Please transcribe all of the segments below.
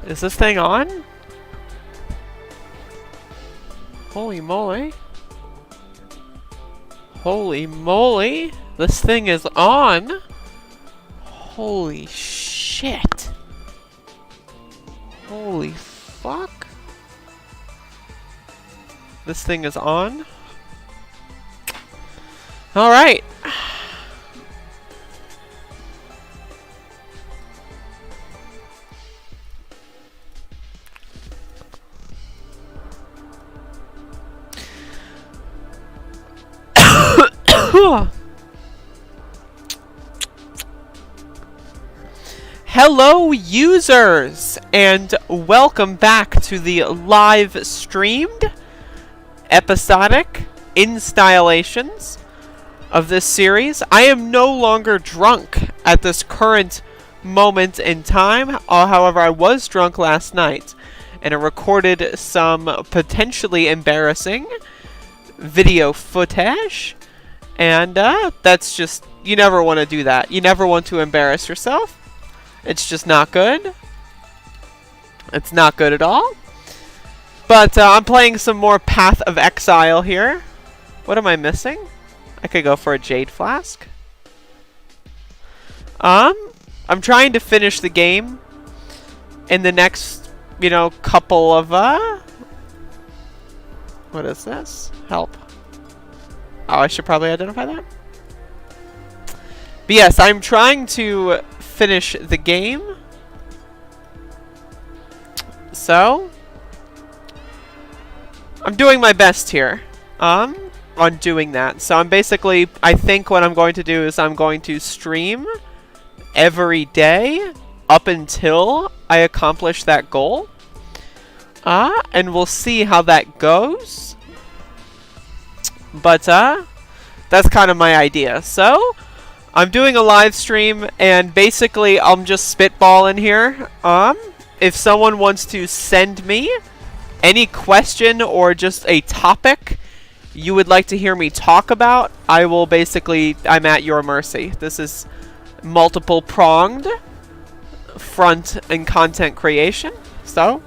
Is this thing on? Holy moly. Holy moly. This thing is on. Holy shit. Holy fuck. This thing is on. Alright. Hello users, and welcome back to the live streamed episodic installations of this series. I am no longer drunk at this current moment in time. However, I was drunk last night, and I recorded some potentially embarrassing video footage. And that's just, you never want to do that. You never want to embarrass yourself. It's just not good. It's not good at all. But I'm playing some more Path of Exile here. What am I missing? I could go for a Jade Flask. I'm trying to finish the game in the next, couple of, what is this? Help. Oh, I should probably identify that. But yes, I'm trying to finish the game. So I'm doing my best here on doing that. So I'm basically, I think what I'm going to do is I'm going to stream every day up until I accomplish that goal. And we'll see how that goes. But that's kind of my idea. So I'm doing a live stream, and basically I'm just spitballing here. If someone wants to send me any question or just a topic you would like to hear me talk about, I'm at your mercy. This is multiple pronged front and content creation. So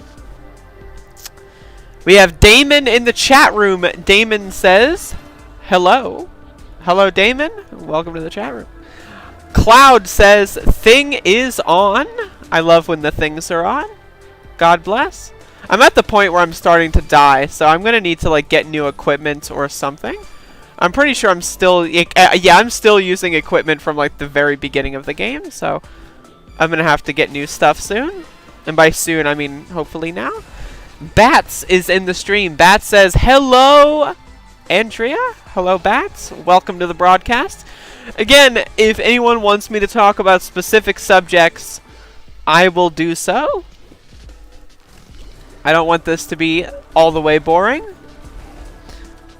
we have Damon in the chat room. Damon says, hello. Hello, Damon. Welcome to the chat room. Cloud says, thing is on. I love when the things are on. God bless. I'm at the point where I'm starting to die, so I'm going to need to get new equipment or something. I'm pretty sure I'm still, I'm still using equipment from the very beginning of the game, so I'm going to have to get new stuff soon. And by soon, I mean hopefully now. Bats is in the stream. Bats says, hello, Andrea. Hello, Bats. Welcome to the broadcast. Again, if anyone wants me to talk about specific subjects, I will do so. I don't want this to be all the way boring.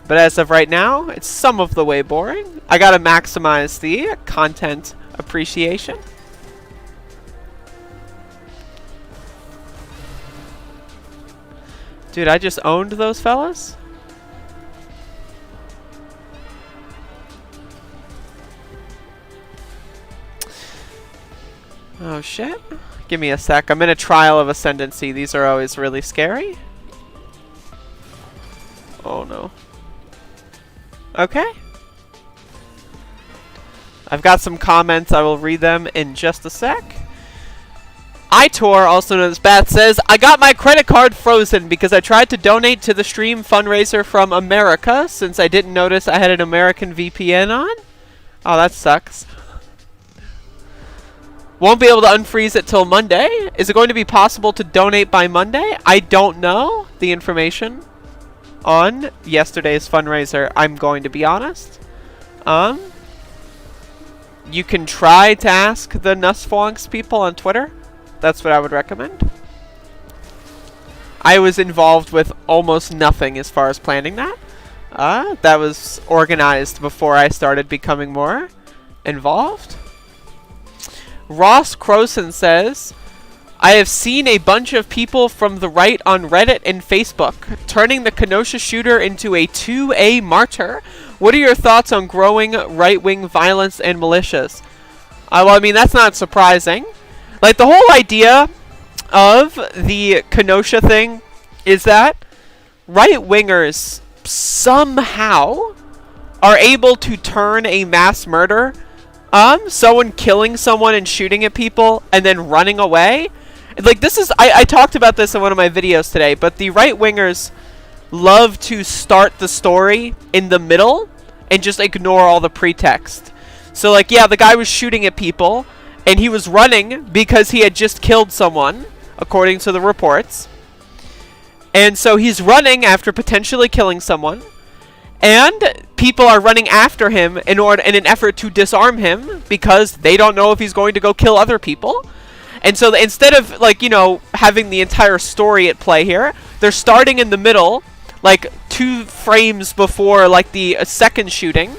But as of right now, it's some of the way boring. I gotta maximize the content appreciation. Dude, I just owned those fellas? Oh shit. Give me a sec. I'm in a trial of ascendancy. These are always really scary. Oh no. Okay. I've got some comments. I will read them in just a sec. Itor, also known as Bat, says, I got my credit card frozen because I tried to donate to the stream fundraiser from America since I didn't notice I had an American VPN on. Oh, that sucks. Won't be able to unfreeze it till Monday. Is it going to be possible to donate by Monday? I don't know the information on yesterday's fundraiser, I'm going to be honest. You can try to ask the Nussflonks people on Twitter. That's what I would recommend. I was involved with almost nothing as far as planning that. That was organized before I started becoming more involved. Ross Croson says, I have seen a bunch of people from the right on Reddit and Facebook turning the Kenosha shooter into a 2A martyr. What are your thoughts on growing right-wing violence and militias? Well, I mean, that's not surprising. The whole idea of the Kenosha thing is that right-wingers somehow are able to turn a mass murder, someone killing someone and shooting at people and then running away. Like, this is, I talked about this in one of my videos today, but the right-wingers love to start the story in the middle and just ignore all the pretext. So, like, yeah, the guy was shooting at people, and he was running because he had just killed someone, according to the reports. And so he's running after potentially killing someone, and people are running after him in an effort to disarm him because they don't know if he's going to go kill other people. And so instead of, like, you know, having the entire story at play here, they're starting in the middle, like 2 frames before, like, the second shooting,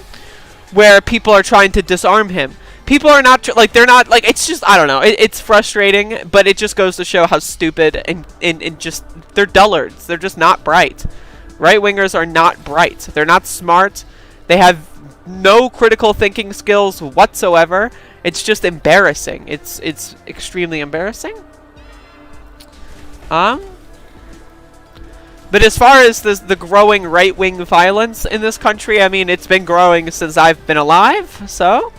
where people are trying to disarm him. People are not, like, they're not, like, it's just, I don't know, it's frustrating, but it just goes to show how stupid and just, they're dullards. They're just not bright. Right-wingers are not bright. They're not smart. They have no critical thinking skills whatsoever. It's just embarrassing. It's extremely embarrassing. But as far as the growing right-wing violence in this country, I mean, it's been growing since I've been alive, so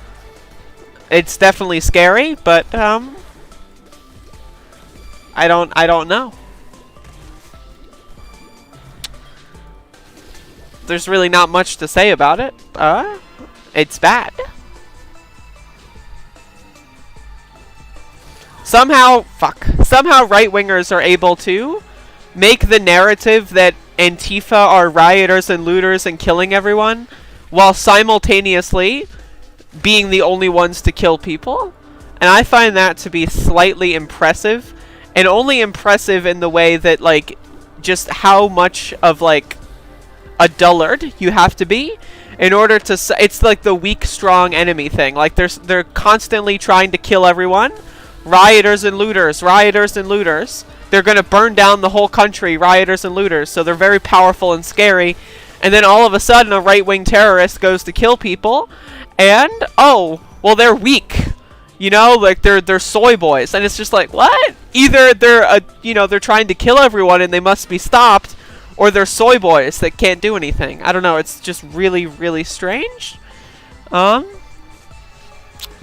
it's definitely scary, but I don't know. There's really not much to say about it. It's bad. Somehow right-wingers are able to make the narrative that Antifa are rioters and looters and killing everyone, while simultaneously being the only ones to kill people. And I find that to be slightly impressive, and only impressive in the way that, like, just how much of, like, a dullard you have to be in order to it's like the weak strong enemy thing. Like, they're constantly trying to kill everyone. Rioters and looters, rioters and looters. They're going to burn down the whole country, rioters and looters. So they're very powerful and scary. And then all of a sudden a right-wing terrorist goes to kill people, and oh, well, they're weak. You know, like, they're soy boys. And it's just like, what? Either they're you know, they're trying to kill everyone and they must be stopped, or they're soy boys that can't do anything. I don't know. It's just really, really strange. But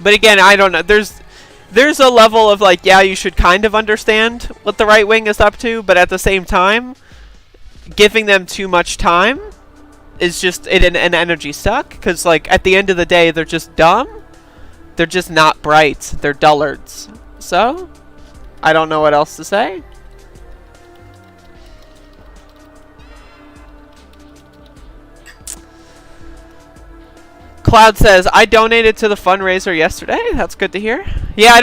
again, I don't know. There's a level of, like, yeah, you should kind of understand what the right wing is up to, but at the same time, giving them too much time is just an energy suck. Because, like, at the end of the day, they're just dumb. They're just not bright. They're dullards. So, I don't know what else to say. Cloud says, I donated to the fundraiser yesterday. That's good to hear. Yeah,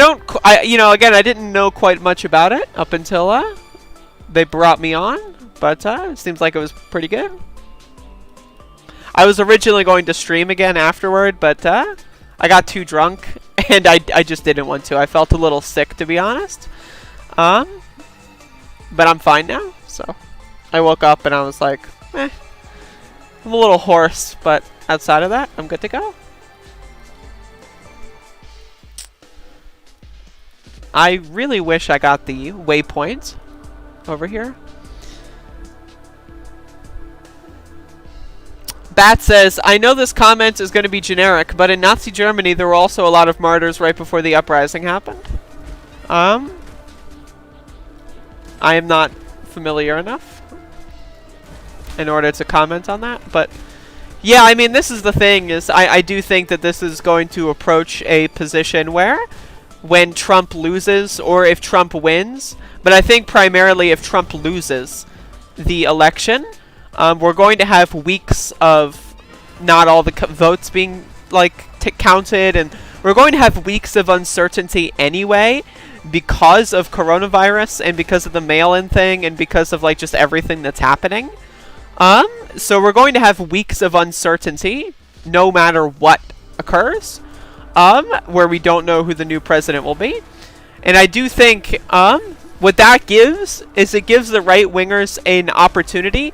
you know, again, I didn't know quite much about it up until they brought me on, but it seems like it was pretty good. I was originally going to stream again afterward, but I got too drunk and I just didn't want to. I felt a little sick, to be honest. But I'm fine now, so I woke up and I was like, I'm a little hoarse, but outside of that, I'm good to go. I really wish I got the waypoint over here. Bat says, I know this comment is going to be generic, but in Nazi Germany there were also a lot of martyrs right before the uprising happened. I am not familiar enough in order to comment on that, but yeah, I mean, this is the thing, is I do think that this is going to approach a position where when Trump loses, or if Trump wins, but I think primarily if Trump loses the election, we're going to have weeks of not all the votes being, like, counted, and we're going to have weeks of uncertainty anyway because of coronavirus and because of the mail-in thing and because of, like, just everything that's happening. So we're going to have weeks of uncertainty, no matter what occurs, where we don't know who the new president will be. And I do think, what that gives is it gives the right-wingers an opportunity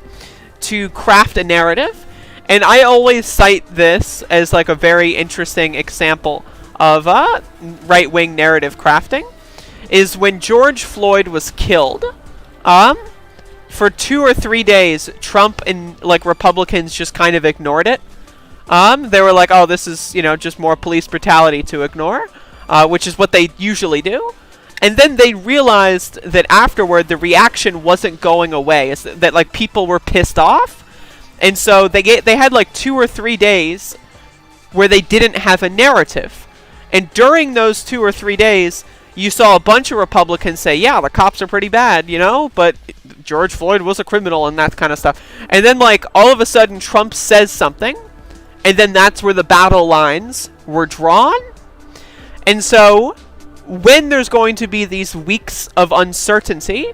to craft a narrative. And I always cite this as, like, a very interesting example of right-wing narrative crafting, is when George Floyd was killed, for 2 or 3 days, Trump and like Republicans just kind of ignored it. They were like, oh, this is, you know, just more police brutality to ignore, which is what they usually do. And then they realized that afterward, the reaction wasn't going away. It's that like people were pissed off. And so they had like 2 or 3 days where they didn't have a narrative. And during those 2 or 3 days, you saw a bunch of Republicans say, yeah, the cops are pretty bad, you know, but George Floyd was a criminal and that kind of stuff. And then like all of a sudden Trump says something, and then that's where the battle lines were drawn. And so when there's going to be these weeks of uncertainty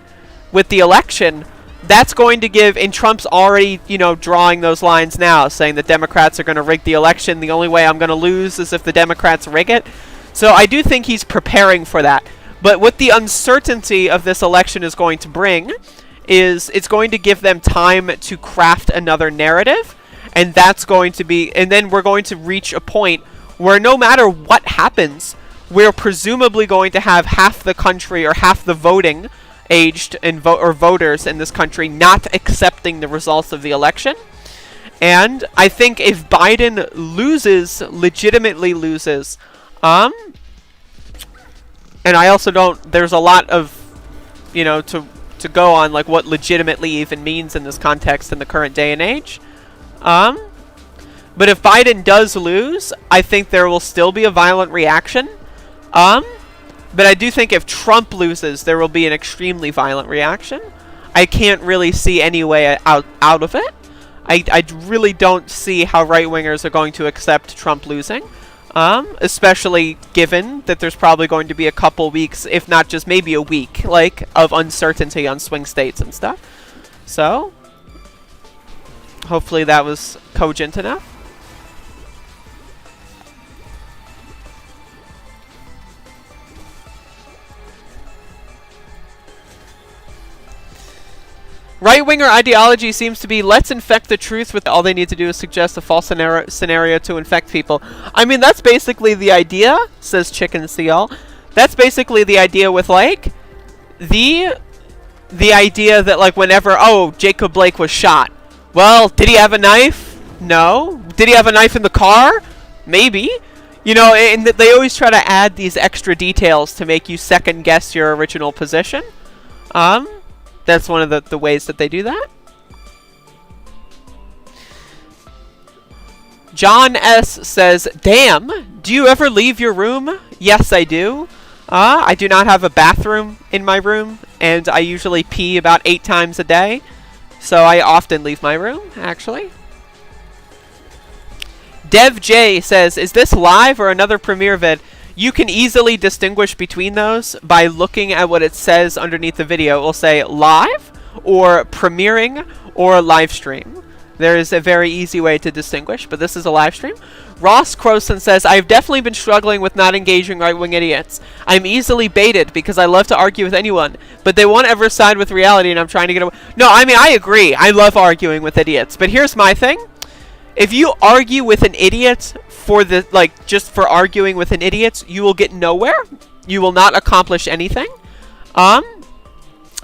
with the election, that's going to give, and Trump's already, you know, drawing those lines now, saying that Democrats are going to rig the election. The only way I'm going to lose is if the Democrats rig it. So I do think he's preparing for that. But what the uncertainty of this election is going to bring is it's going to give them time to craft another narrative. And that's going to be, and then we're going to reach a point where no matter what happens, we're presumably going to have half the country or half the voting aged and or voters in this country not accepting the results of the election. And I think if Biden loses, legitimately loses, and I also don't, there's a lot of, you know, to go on like what legitimately even means in this context in the current day and age. But if Biden does lose, I think there will still be a violent reaction. But I do think if Trump loses, there will be an extremely violent reaction. I can't really see any way out of it. I really don't see how right-wingers are going to accept Trump losing. Especially given that there's probably going to be a couple weeks, if not just maybe a week, like, of uncertainty on swing states and stuff. So, hopefully that was cogent enough. Right-winger ideology seems to be, let's infect the truth with all they need to do is suggest a false scenario to infect people. I mean, that's basically the idea, says Chicken Seal. That's basically the idea with, like, the idea that, like, whenever, oh, Jacob Blake was shot. Well, did he have a knife? No. Did he have a knife in the car? Maybe. You know, and they always try to add these extra details to make you second-guess your original position. That's one of the ways that they do that. John S. says, damn, do you ever leave your room? Yes, I do. I do not have a bathroom in my room, and I usually pee about 8 times a day. So I often leave my room, actually. Dev J says, is this live or another premiere vid? You can easily distinguish between those by looking at what it says underneath the video. It will say live or premiering or live stream. There is a very easy way to distinguish, but this is a live stream. Ross Croson says, I've definitely been struggling with not engaging right-wing idiots. I'm easily baited because I love to argue with anyone, but they won't ever side with reality and I'm trying to get away. No, I mean, I agree. I love arguing with idiots, but here's my thing. If you argue with an idiot for the, like, just for arguing with an idiot, you will get nowhere. You will not accomplish anything.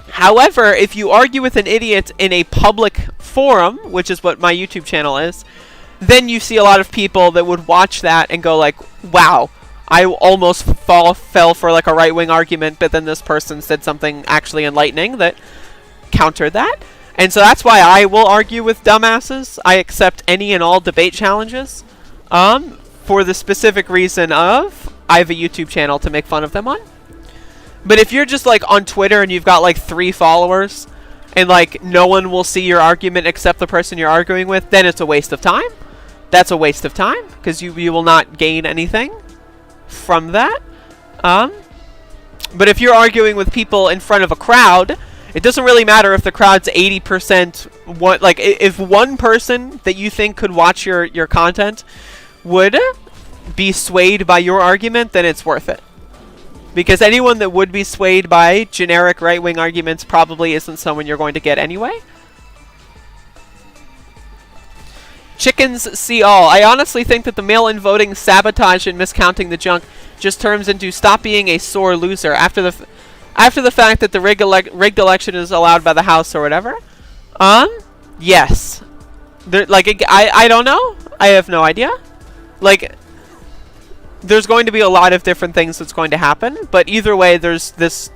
However, if you argue with an idiot in a public forum, which is what my YouTube channel is, then you see a lot of people that would watch that and go like, wow, I almost fell for like a right-wing argument, but then this person said something actually enlightening that countered that. And so that's why I will argue with dumbasses. I accept any and all debate challenges for the specific reason of I have a YouTube channel to make fun of them on. But if you're just like on Twitter and you've got like 3 followers and like no one will see your argument except the person you're arguing with, then it's a waste of time. That's a waste of time because you will not gain anything from that. But if you're arguing with people in front of a crowd, it doesn't really matter if the crowd's 80% what, like if one person that you think could watch your content would be swayed by your argument, then it's worth it. Because anyone that would be swayed by generic right-wing arguments probably isn't someone you're going to get anyway. Chickens see all. I honestly think that the mail-in voting sabotage and miscounting the junk just turns into stop being a sore loser. After the After the fact that the rigged election is allowed by the House or whatever, yes. Like, I don't know. I have no idea. Like, there's going to be a lot of different things that's going to happen, but either way, there's this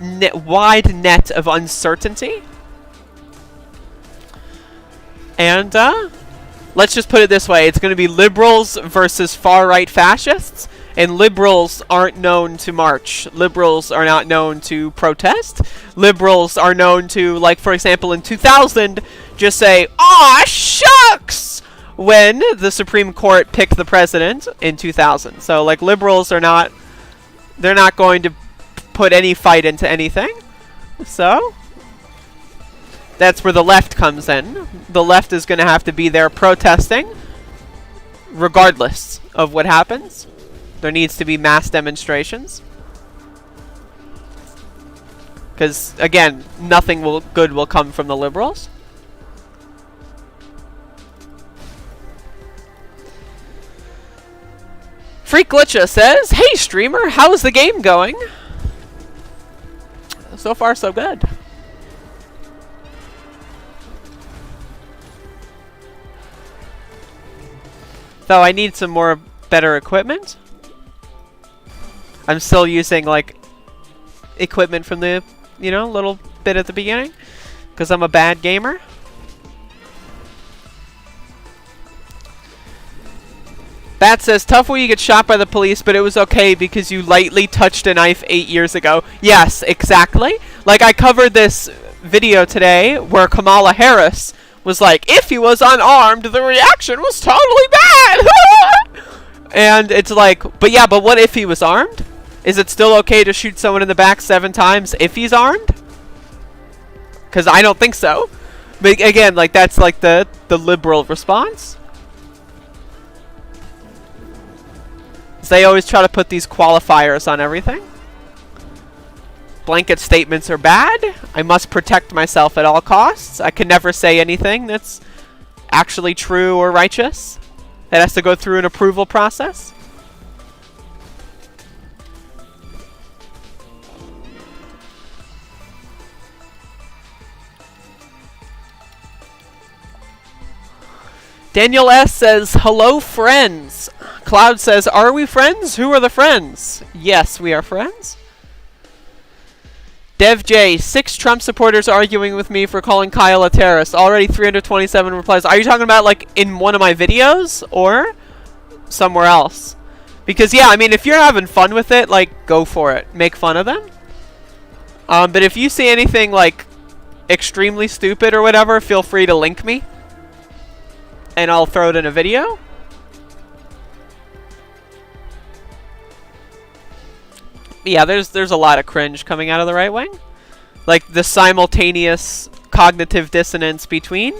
wide net of uncertainty. And, let's just put it this way. It's going to be liberals versus far-right fascists, and liberals aren't known to march. Liberals are not known to protest. Liberals are known to, like, for example, in 2000, just say, "Aw, shucks!" when the Supreme Court picked the president in 2000. So, like, liberals are not, they're not going to put any fight into anything. So, that's where the left comes in. The left is going to have to be there protesting, regardless of what happens. There needs to be mass demonstrations. Because, again, nothing good will come from the liberals. Freak Glitcha says, "Hey streamer, how's the game going?" So far, so good. Though I need some more better equipment. I'm still using, like, equipment from the, you know, little bit at the beginning. Because I'm a bad gamer. Bat says, "Tough when you get shot by the police, but it was okay because you lightly touched a knife 8 years ago." Yes, exactly. Like, I covered this video today where Kamala Harris was like, "If he was unarmed, the reaction was totally bad." And it's like, but yeah, but what if he was armed? Is it still okay to shoot someone in the back 7 times if he's armed? Because I don't think so. But again, like, that's like the liberal response. They always try to put these qualifiers on everything. Blanket statements are bad. I must protect myself at all costs. I can never say anything that's actually true or righteous. It has to go through an approval process. Daniel S. says, "Hello, friends." Cloud says, "Are we friends? Who are the friends?" Yes, we are friends. Dev J, 6 Trump supporters arguing with me for calling Kyle a terrorist. Already 327 replies. Are you talking about, like, in one of my videos or somewhere else? Because, yeah, I mean, if you're having fun with it, like, go for it. Make fun of them. But if you see anything, like, extremely stupid or whatever, feel free to link me. And I'll throw it in a video. Yeah, there's a lot of cringe coming out of the right wing. Like, the simultaneous cognitive dissonance between,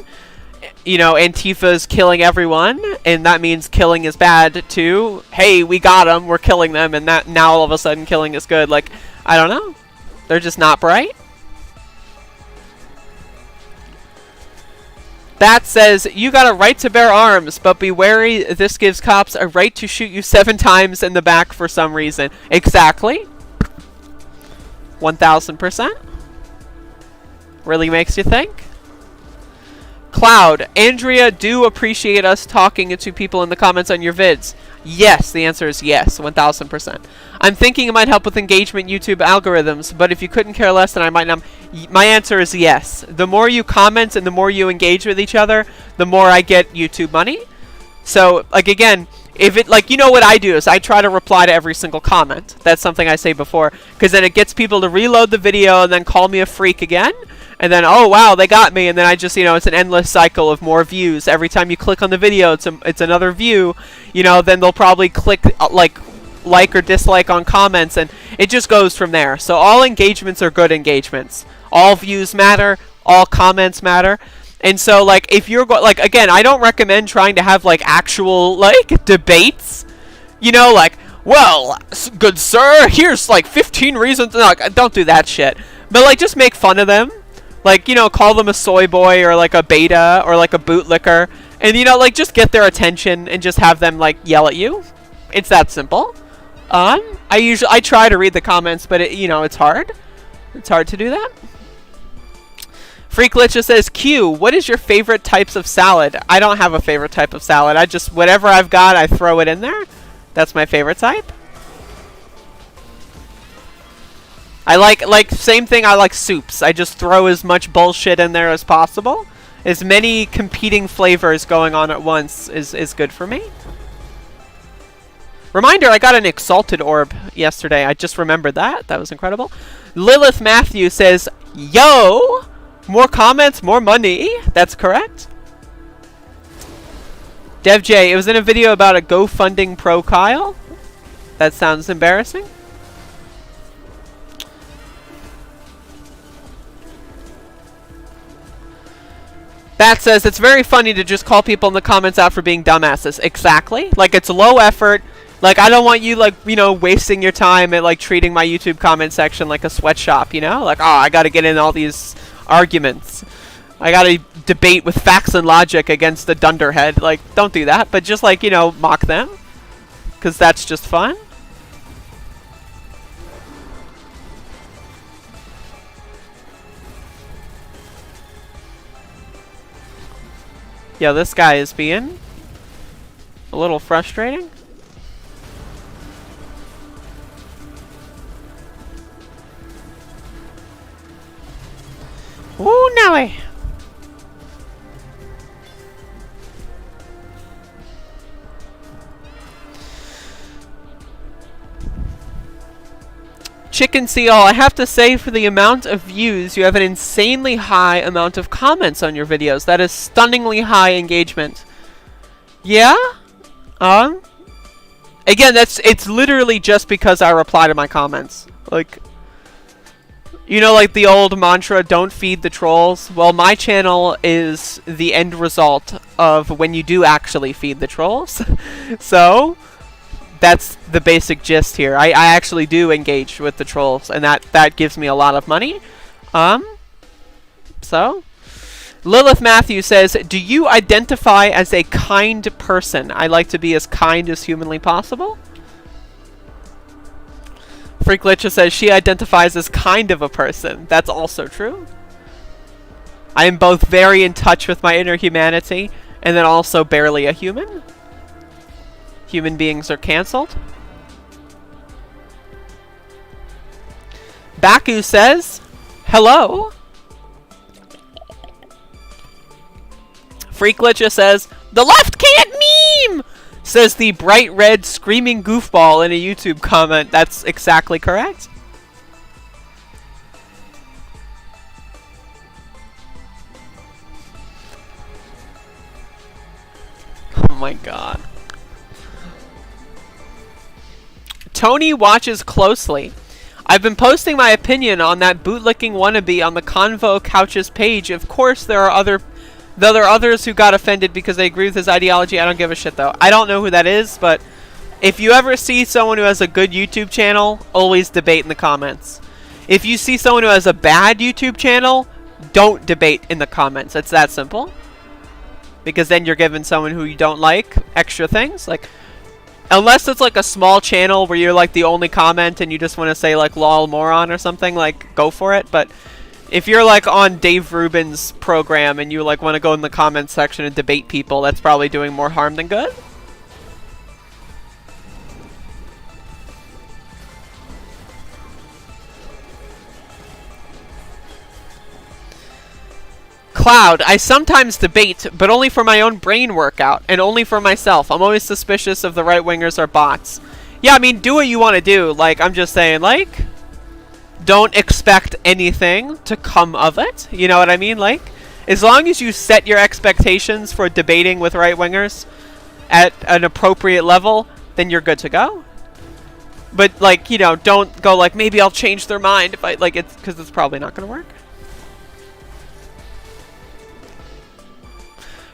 you know, Antifa's killing everyone, and that means killing is bad, to, hey, we got them, we're killing them, and that now all of a sudden killing is good. Like, I don't know. They're just not bright. Bat says, "You got a right to bear arms, but be wary, this gives cops a right to shoot you 7 times in the back for some reason." Exactly. 1000%. Really makes you think. Cloud, Andrea, do appreciate us talking to people in the comments on your vids. Yes, the answer is yes, 1000%. I'm thinking it might help with engagement YouTube algorithms, but if you couldn't care less, then I might not. My answer is yes. The more you comment and the more you engage with each other, the more I get YouTube money. So, like, again, if it, like, you know what I do is I try to reply to every single comment. That's something I say before, because then it gets people to reload the video and then call me a freak again. And then, oh, wow, they got me. And then I just, you know, it's an endless cycle of more views. Every time you click on the video, it's another view. You know, then they'll probably click, like or dislike on comments. And it just goes from there. So all engagements are good engagements. All views matter. All comments matter. And so, like, if you're, like, again, I don't recommend trying to have, like, actual, like, debates. You know, like, well, good sir, here's, like, 15 reasons. No, don't do that shit. But, like, just make fun of them. Like, you know, call them a soy boy or, like, a beta or, like, a bootlicker. And, you know, like, just get their attention and just have them, like, yell at you. It's that simple. I try to read the comments, but you know, it's hard. It's hard to do that. Freak Glitcha says, Q, what is your favorite types of salad? I don't have a favorite type of salad. I just, whatever I've got, I throw it in there. That's my favorite type. I like, same thing, I like soups. I just throw as much bullshit in there as possible. As many competing flavors going on at once is good for me. Reminder, I got an Exalted Orb yesterday. I just remembered that. That was incredible. Lilith Matthew says, yo! More comments, more money. That's correct. Dev J, it was in a video about a GoFunding pro Kyle. That sounds embarrassing. That says, it's very funny to just call people in the comments out for being dumbasses. Exactly. Like, it's low effort. Like, I don't want you, like, you know, wasting your time at, like, treating my YouTube comment section like a sweatshop, you know? Like, oh, I gotta get in all these arguments. I gotta debate with facts and logic against the dunderhead. Like, don't do that. But just, like, you know, mock them. Because that's just fun. Yeah, this guy is being a little frustrating. Ooh, Nelly. Chicken Seal, I have to say, for the amount of views, you have an insanely high amount of comments on your videos. That is stunningly high engagement. Yeah? Again, it's literally just because I reply to my comments. Like, you know, like the old mantra, don't feed the trolls? Well, my channel is the end result of when you do actually feed the trolls. So, that's the basic gist here. I actually do engage with the trolls, and that gives me a lot of money. So, Lilith Matthew says, do you identify as a kind person? I like to be as kind as humanly possible. Freak Glitcha says she identifies as kind of a person. That's also true. I am both very in touch with my inner humanity and then also barely a human. Human beings are cancelled. Baku says, hello. Freak Glitcha says, the left can't meme! Says the bright red screaming goofball in a YouTube comment. That's exactly correct. Oh my god. Tony watches closely. I've been posting my opinion on that bootlicking wannabe on the Convo Couches page. Of course, there are others who got offended because they agree with his ideology. I don't give a shit, though. I don't know who that is, but if you ever see someone who has a good YouTube channel, always debate in the comments. If you see someone who has a bad YouTube channel, don't debate in the comments. It's that simple. Because then you're giving someone who you don't like extra things. Like, unless it's like a small channel where you're like the only comment and you just want to say like lol moron or something, like go for it. But if you're like on Dave Rubin's program and you like want to go in the comments section and debate people, that's probably doing more harm than good. Cloud, I sometimes debate, but only for my own brain workout, and only for myself. I'm always suspicious of the right-wingers or bots. Yeah, I mean, do what you want to do. Like, I'm just saying, like, don't expect anything to come of it. You know what I mean? Like, as long as you set your expectations for debating with right-wingers at an appropriate level, then you're good to go. But, like, you know, don't go like, maybe I'll change their mind if I, like, it's, because it's probably not going to work.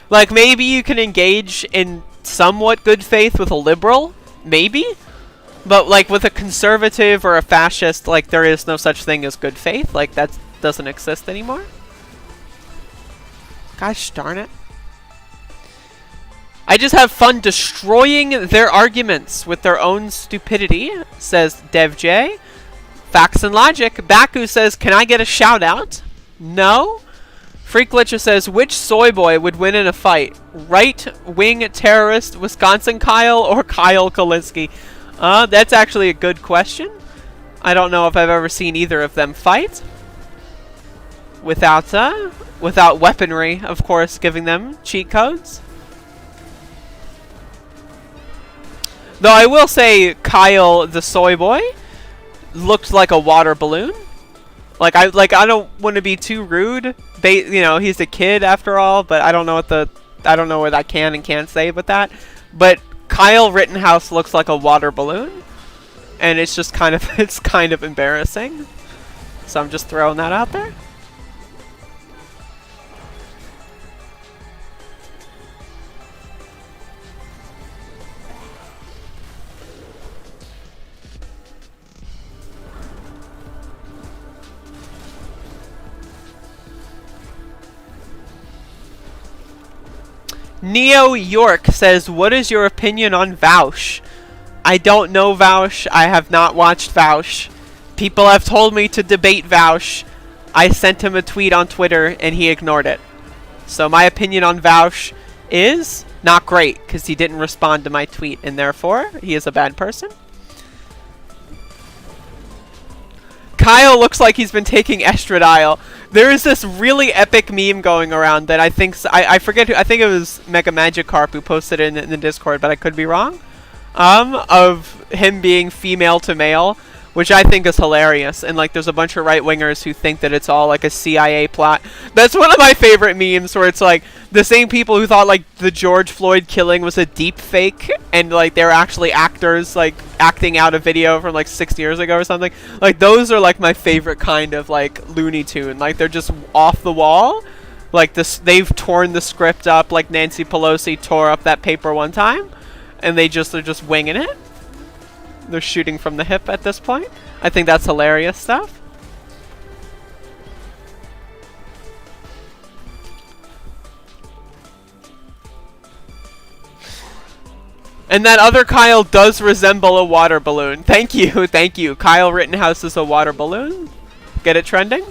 Like, maybe you can engage in somewhat good faith with a liberal. Maybe. But, like, with a conservative or a fascist, like, there is no such thing as good faith. Like, that doesn't exist anymore. Gosh darn it. I just have fun destroying their arguments with their own stupidity, says Dev J. Facts and Logic. Baku says, can I get a shout out? No. Freak Glitcher says, which soy boy would win in a fight? Right-wing terrorist Wisconsin Kyle or Kyle Kalinske? That's actually a good question. I don't know if I've ever seen either of them fight. Without weaponry, of course, giving them cheat codes. Though I will say Kyle the soy boy looked like a water balloon. Like I don't want to be too rude. You know, he's a kid after all, but I don't know what I can and can't say with that. But Kyle Rittenhouse looks like a water balloon, and it's just kind of embarrassing. So I'm just throwing that out there. Neo York says, what is your opinion on Vaush? I don't know Vaush. I have not watched Vaush. People have told me to debate Vaush. I sent him a tweet on Twitter and he ignored it. So my opinion on Vaush is not great because he didn't respond to my tweet and therefore he is a bad person. Kyle looks like he's been taking estradiol. There is this really epic meme going around that I think I forget who. I think it was Mega Magikarp who posted it in the Discord, but I could be wrong. Of him being female to male, which I think is hilarious. And like, there's a bunch of right wingers who think that it's all like a CIA plot. That's one of my favorite memes, where it's like the same people who thought like the George Floyd killing was a deep fake, and like they're actually actors like acting out a video from like 6 years ago or something. Like those are like my favorite kind of like Looney Tune. Like they're just off the wall. Like this, they've torn the script up like Nancy Pelosi tore up that paper one time, and they're just winging it. They're shooting from the hip at this point. I think that's hilarious stuff. And that other Kyle does resemble a water balloon. Thank you, thank you. Kyle Rittenhouse is a water balloon. Get it trending?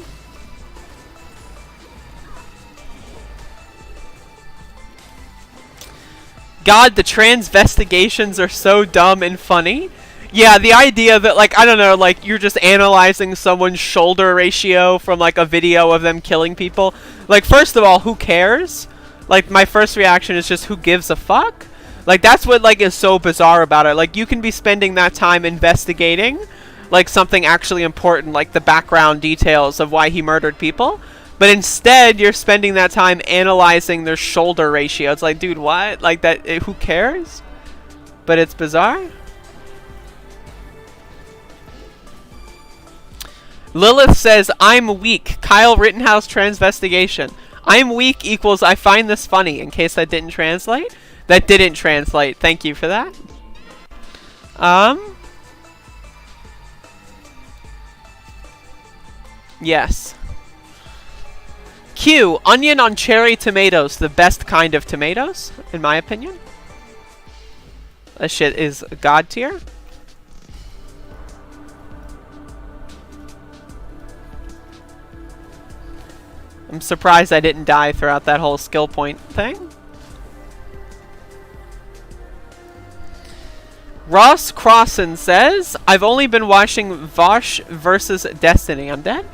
God, the transvestigations are so dumb and funny. Yeah, the idea that, like, I don't know, like, you're just analyzing someone's shoulder ratio from, like, a video of them killing people. Like, first of all, who cares? Like, my first reaction is just, who gives a fuck? Like, that's what, like, is so bizarre about it. Like, you can be spending that time investigating, like, something actually important, like the background details of why he murdered people. But instead, you're spending that time analyzing their shoulder ratio. It's like, dude, what? Like, that, who cares? But it's bizarre. Lilith says, I'm weak. Kyle Rittenhouse transvestigation. I'm weak equals I find this funny, in case that didn't translate. That didn't translate. Thank you for that. Yes. Q, onion on cherry tomatoes, the best kind of tomatoes, in my opinion. That shit is god tier. I'm surprised I didn't die throughout that whole skill point thing. Ross Crossan says, I've only been watching Vosh versus Destiny, I'm dead,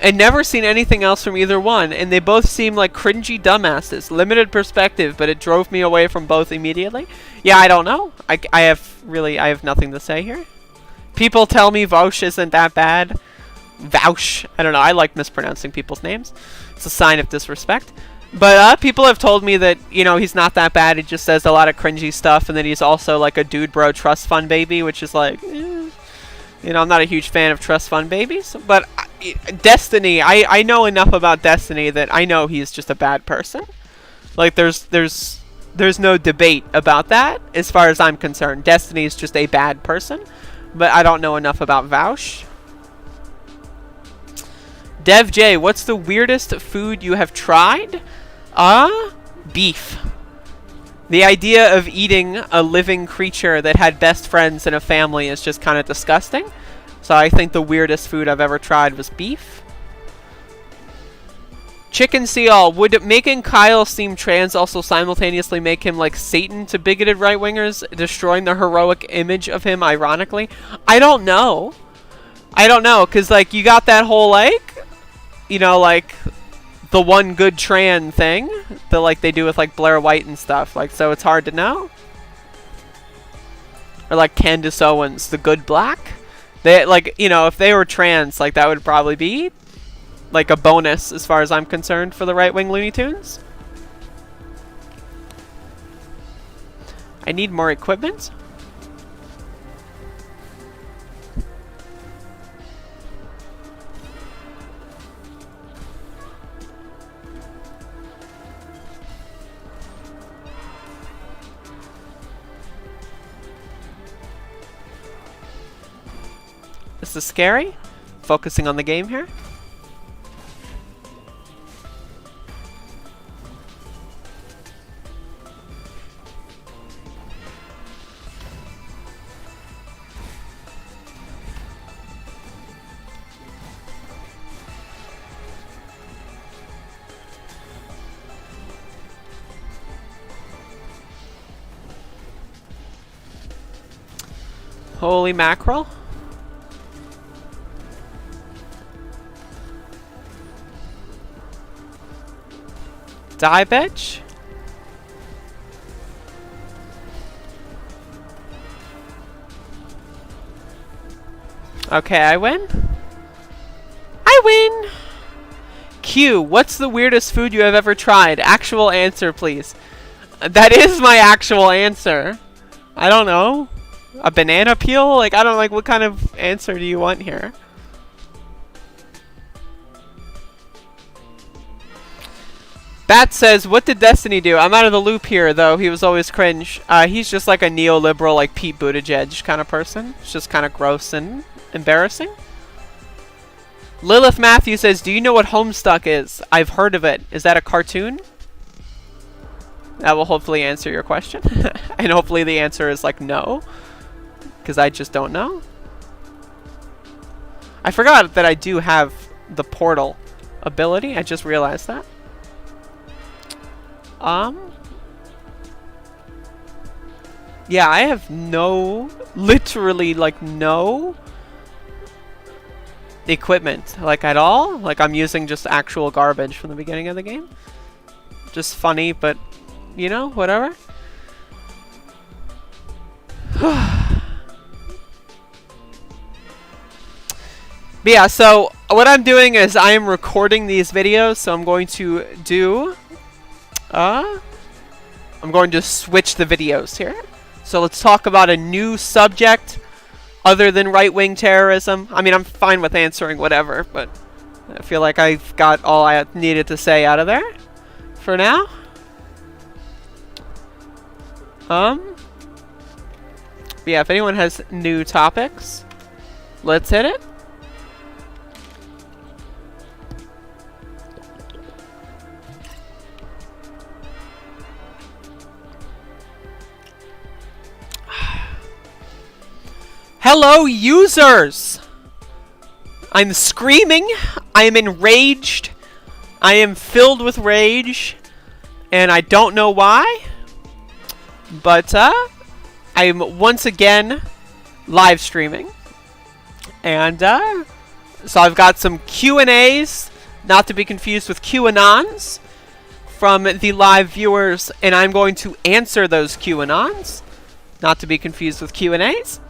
and never seen anything else from either one, and they both seem like cringy dumbasses. Limited perspective, but it drove me away from both immediately. Yeah, I don't know. I have nothing to say here. People tell me Vosh isn't that bad. Vaush. I don't know. I like mispronouncing people's names. It's a sign of disrespect. But people have told me that, you know, he's not that bad. He just says a lot of cringy stuff, and then he's also like a dude bro trust fund baby, which is like, you know, I'm not a huge fan of trust fund babies. But Destiny, I know enough about Destiny that I know he's just a bad person. Like, there's no debate about that as far as I'm concerned. Destiny is just a bad person, but I don't know enough about Vaush. Dev J, what's the weirdest food you have tried? Beef. The idea of eating a living creature that had best friends and a family is just kind of disgusting. So I think the weirdest food I've ever tried was beef. Chicken Seal, would making Kyle seem trans also simultaneously make him like Satan to bigoted right-wingers, destroying the heroic image of him ironically? I don't know. I don't know, because like you got that whole like, you know, like the one good trans thing that like they do with like Blair White and stuff, like, so it's hard to know. Or like Candace Owens, the good black. They like, you know, if they were trans, like that would probably be like a bonus as far as I'm concerned for the right-wing Looney Tunes. I need more equipment. This is scary. Focusing on the game here. Holy mackerel. Die, bitch. Okay, I win. I win. Q, what's the weirdest food you have ever tried? Actual answer, please. That is my actual answer. I don't know. A banana peel? Like, I don't like, what kind of answer do you want here? Bat says, what did Destiny do? I'm out of the loop here, though. He was always cringe. He's just like a neoliberal, like Pete Buttigieg kind of person. It's just kind of gross and embarrassing. Lilith Matthew says, do you know what Homestuck is? I've heard of it. Is that a cartoon? That will hopefully answer your question. And hopefully the answer is like no. Because I just don't know. I forgot that I do have the portal ability. I just realized that. Yeah, I have no, literally like no equipment, like at all. Like I'm using just actual garbage from the beginning of the game. Just funny, but you know, whatever. But yeah, so what I'm doing is I am recording these videos, so I'm going to do I'm going to switch the videos here. So let's talk about a new subject other than right-wing terrorism. I mean, I'm fine with answering whatever, but I feel like I've got all I needed to say out of there for now. Yeah, if anyone has new topics, let's hit it. Hello, users! I'm screaming. I am enraged. I am filled with rage. And I don't know why. But, I'm once again live streaming. And, so I've got some Q&As, not to be confused with QAnons, from the live viewers. And I'm going to answer those QAnons, not to be confused with Q&As.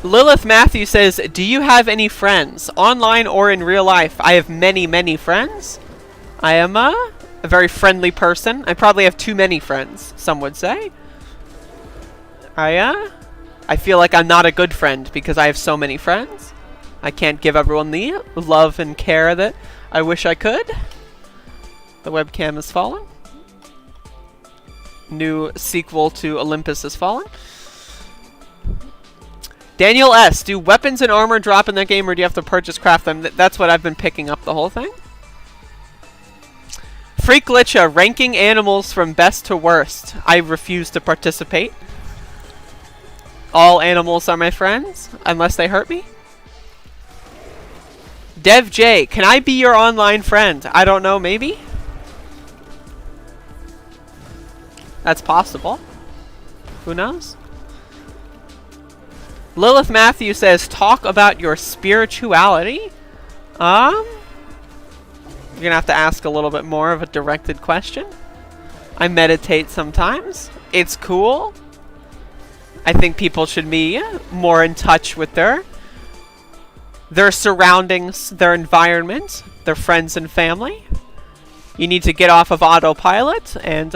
Lilith Matthew says, do you have any friends, online or in real life? I have many, many friends. I am a very friendly person. I probably have too many friends, some would say. I feel like I'm not a good friend because I have so many friends. I can't give everyone the love and care that I wish I could. The webcam has fallen. New sequel to Olympus has fallen. Daniel S., do weapons and armor drop in that game, or do you have to purchase craft them? That's what I've been picking up the whole thing. Freak Licha, ranking animals from best to worst. I refuse to participate. All animals are my friends, unless they hurt me. Dev J, can I be your online friend? I don't know, maybe? That's possible. Who knows? Lilith Matthew says, talk about your spirituality. You're gonna have to ask a little bit more of a directed question. I meditate sometimes. It's cool. I think people should be more in touch with their surroundings, their environment, their friends and family. You need to get off of autopilot and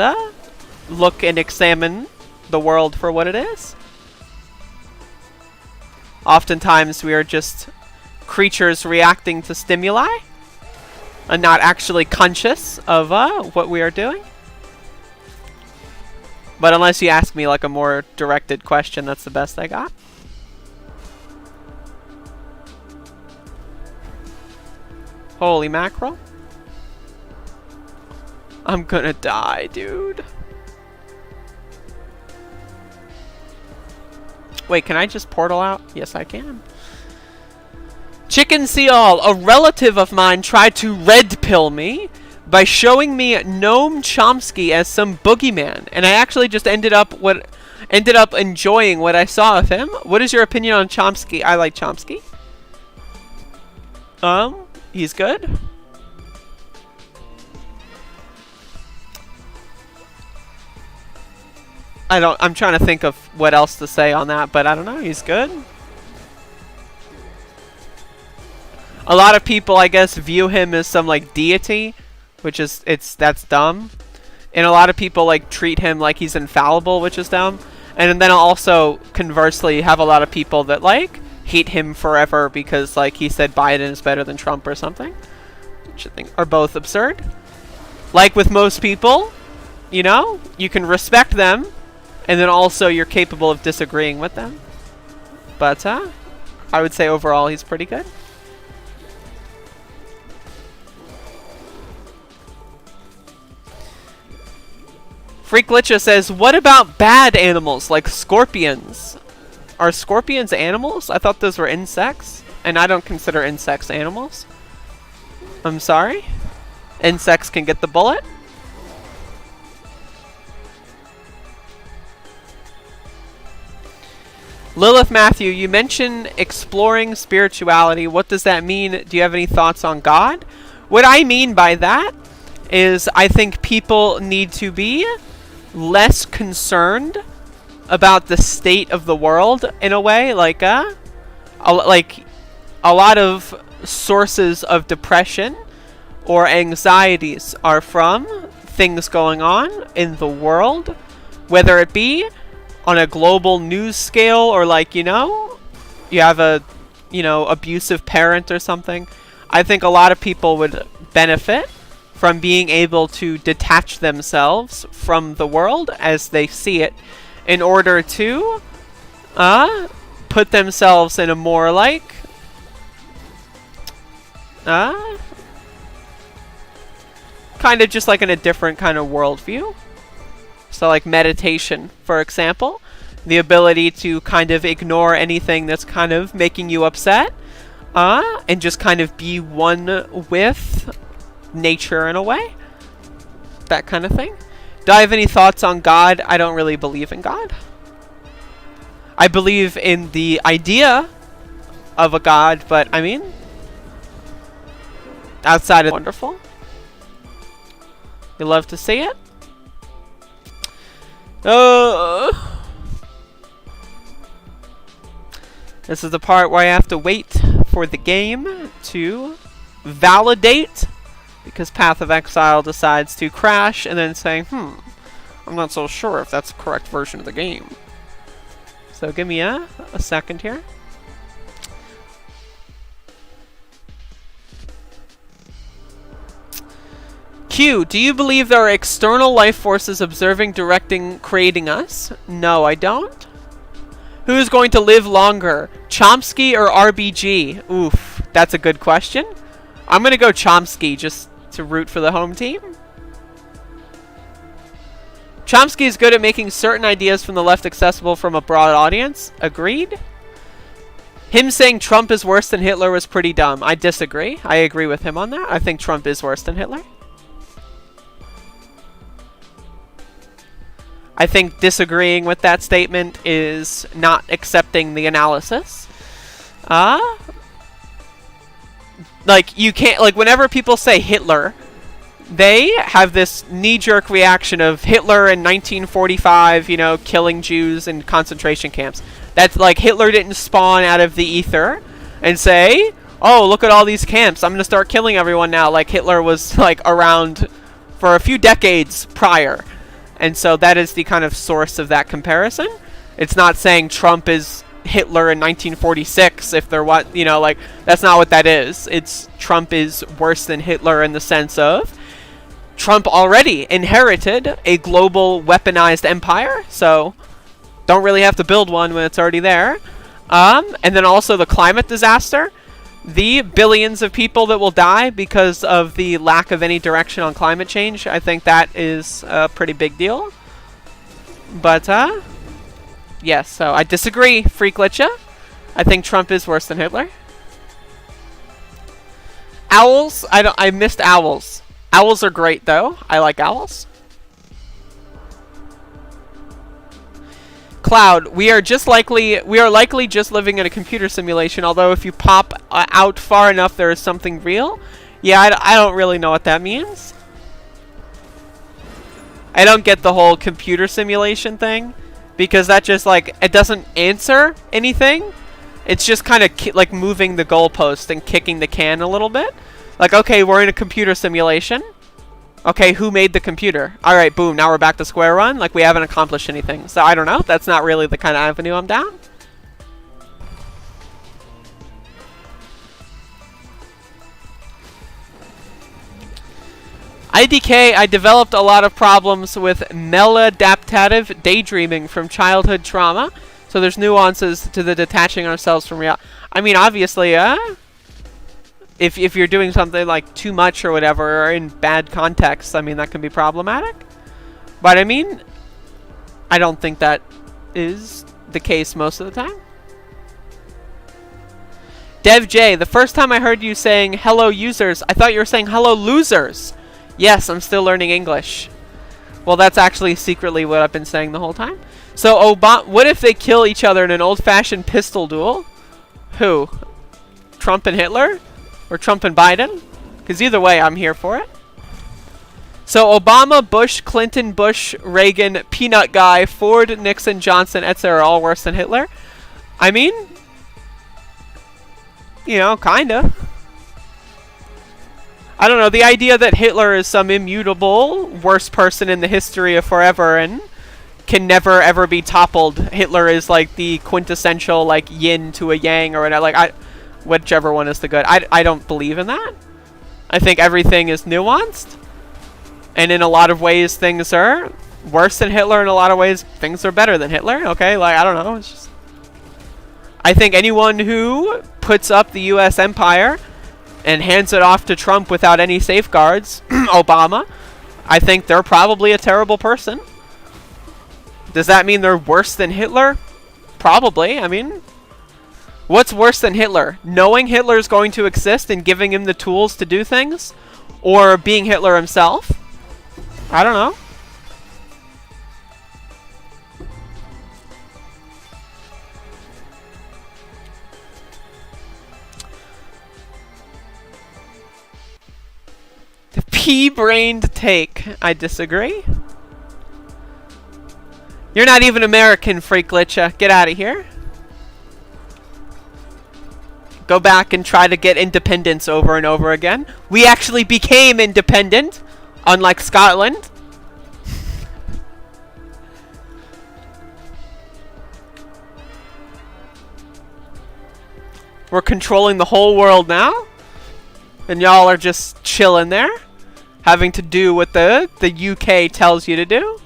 look and examine the world for what it is. Oftentimes we are just creatures reacting to stimuli and not actually conscious of what we are doing. But unless you ask me like a more directed question, that's the best I got. Holy mackerel. I'm gonna die, dude. Wait, can I just portal out? Yes, I can. Chicken Seal, a relative of mine tried to red pill me by showing me Noam Chomsky as some boogeyman, and I actually just ended up enjoying what I saw of him. What is your opinion on Chomsky? I like Chomsky. He's good. I'm trying to think of what else to say on that, but I don't know, he's good. A lot of people, I guess, view him as some like deity, which is that's dumb. And a lot of people like treat him like he's infallible, which is dumb. And then also conversely have a lot of people that like hate him forever because like he said Biden is better than Trump or something, which I think are both absurd. Like with most people, you know, you can respect them and then also you're capable of disagreeing with them. But I would say overall he's pretty good. Freak Licha says, what about bad animals like scorpions? Are scorpions animals? I thought those were insects. And I don't consider insects animals. I'm sorry? Insects can get the bullet? Lilith Matthew, you mentioned exploring spirituality. What does that mean? Do you have any thoughts on God? What I mean by that is I think people need to be less concerned about the state of the world in a way. Like a lot of sources of depression or anxieties are from things going on in the world, whether it be on a global news scale or like, you know, you have a, you know, abusive parent or something. I think a lot of people would benefit from being able to detach themselves from the world as they see it in order to put themselves in a more like kind of just like in a different kind of worldview. So like meditation, for example, the ability to kind of ignore anything that's kind of making you upset and just kind of be one with nature in a way. That kind of thing. Do I have any thoughts on God? I don't really believe in God. I believe in the idea of a God, but I mean, outside of wonderful. You love to see it. This is the part where I have to wait for the game to validate, because Path of Exile decides to crash and then saying, I'm not so sure if that's the correct version of the game. So give me a second here. Q, do you believe there are external life forces observing, directing, creating us? No, I don't. Who's going to live longer, Chomsky or RBG? Oof, that's a good question. I'm going to go Chomsky just to root for the home team. Chomsky is good at making certain ideas from the left accessible from a broad audience. Agreed. Him saying Trump is worse than Hitler was pretty dumb. I disagree. I agree with him on that. I think Trump is worse than Hitler. I think disagreeing with that statement is not accepting the analysis. Like, you can't, like, whenever people say Hitler, they have this knee-jerk reaction of Hitler in 1945, you know, killing Jews in concentration camps. That's like Hitler didn't spawn out of the ether and say, oh, look at all these camps, I'm going to start killing everyone now. Like, Hitler was, like, around for a few decades prior. And so that is the kind of source of that comparison. It's not saying Trump is Hitler in 1946, if there was, you know, like, that's not what that is. It's Trump is worse than Hitler in the sense of Trump already inherited a global weaponized empire, so don't really have to build one when it's already there. And then also the climate disaster, the billions of people that will die because of the lack of any direction on climate change. I think that is a pretty big deal. But, yes, so I disagree, Freaklitcha. I think Trump is worse than Hitler. Owls, I missed owls. Owls are great, though. I like owls. Cloud, we are likely just living in a computer simulation, although if you pop out far enough, there is something real. Yeah, I don't really know what that means. I don't get the whole computer simulation thing, because that just, like, it doesn't answer anything. It's just kind of like moving the goalpost and kicking the can a little bit. Like, okay, we're in a computer simulation. Okay, who made the computer? Alright, boom, now we're back to square one. Like, we haven't accomplished anything. So, I don't know. That's not really the kind of avenue I'm down. IDK, I developed a lot of problems with maladaptive daydreaming from childhood trauma. So, there's nuances to the detaching ourselves from reality. I mean, obviously, if you're doing something like too much or whatever, or in bad context, I mean, that can be problematic. But I mean, I don't think that is the case most of the time. Dev J, the first time I heard you saying hello users, I thought you were saying hello losers. Yes, I'm still learning English. Well, that's actually secretly what I've been saying the whole time. So, what if they kill each other in an old-fashioned pistol duel? Who? Trump and Hitler? Or Trump and Biden? Because either way, I'm here for it. So Obama, Bush, Clinton, Bush, Reagan, Peanut Guy, Ford, Nixon, Johnson, etc. are all worse than Hitler. I mean, you know, kinda. I don't know, the idea that Hitler is some immutable worst person in the history of forever and can never ever be toppled. Hitler is like the quintessential like yin to a yang or whatever. Like, whichever one is the good. I don't believe in that. I think everything is nuanced. And in a lot of ways, things are worse than Hitler. In a lot of ways, things are better than Hitler. Okay, like, I don't know. It's just, I think anyone who puts up the U.S. empire and hands it off to Trump without any safeguards, Obama, I think they're probably a terrible person. Does that mean they're worse than Hitler? Probably. I mean, what's worse than Hitler? Knowing Hitler is going to exist and giving him the tools to do things? Or being Hitler himself? I don't know. The pea-brained take. I disagree. You're not even American, Freaklitcha. Get out of here. Go back and try to get independence over and over again. We actually became independent, unlike Scotland. We're controlling the whole world now. And y'all are just chilling there, having to do what the UK tells you to do.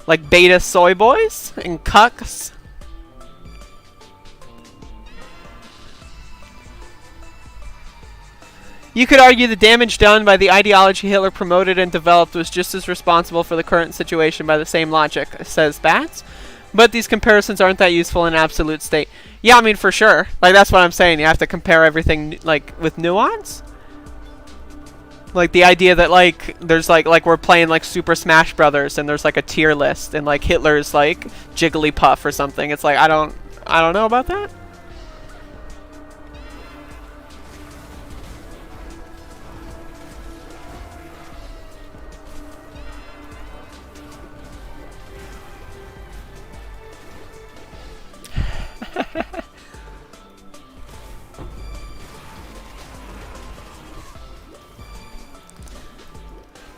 Like beta soy boys and cucks. You could argue the damage done by the ideology Hitler promoted and developed was just as responsible for the current situation by the same logic, says Bats. But these comparisons aren't that useful in absolute state. Yeah, I mean, for sure. Like, that's what I'm saying. You have to compare everything, like, with nuance. Like, the idea that, like, there's, like we're playing, like, Super Smash Brothers, and there's, like, a tier list, and, like, Hitler's, like, Jigglypuff or something. It's like, I don't know about that.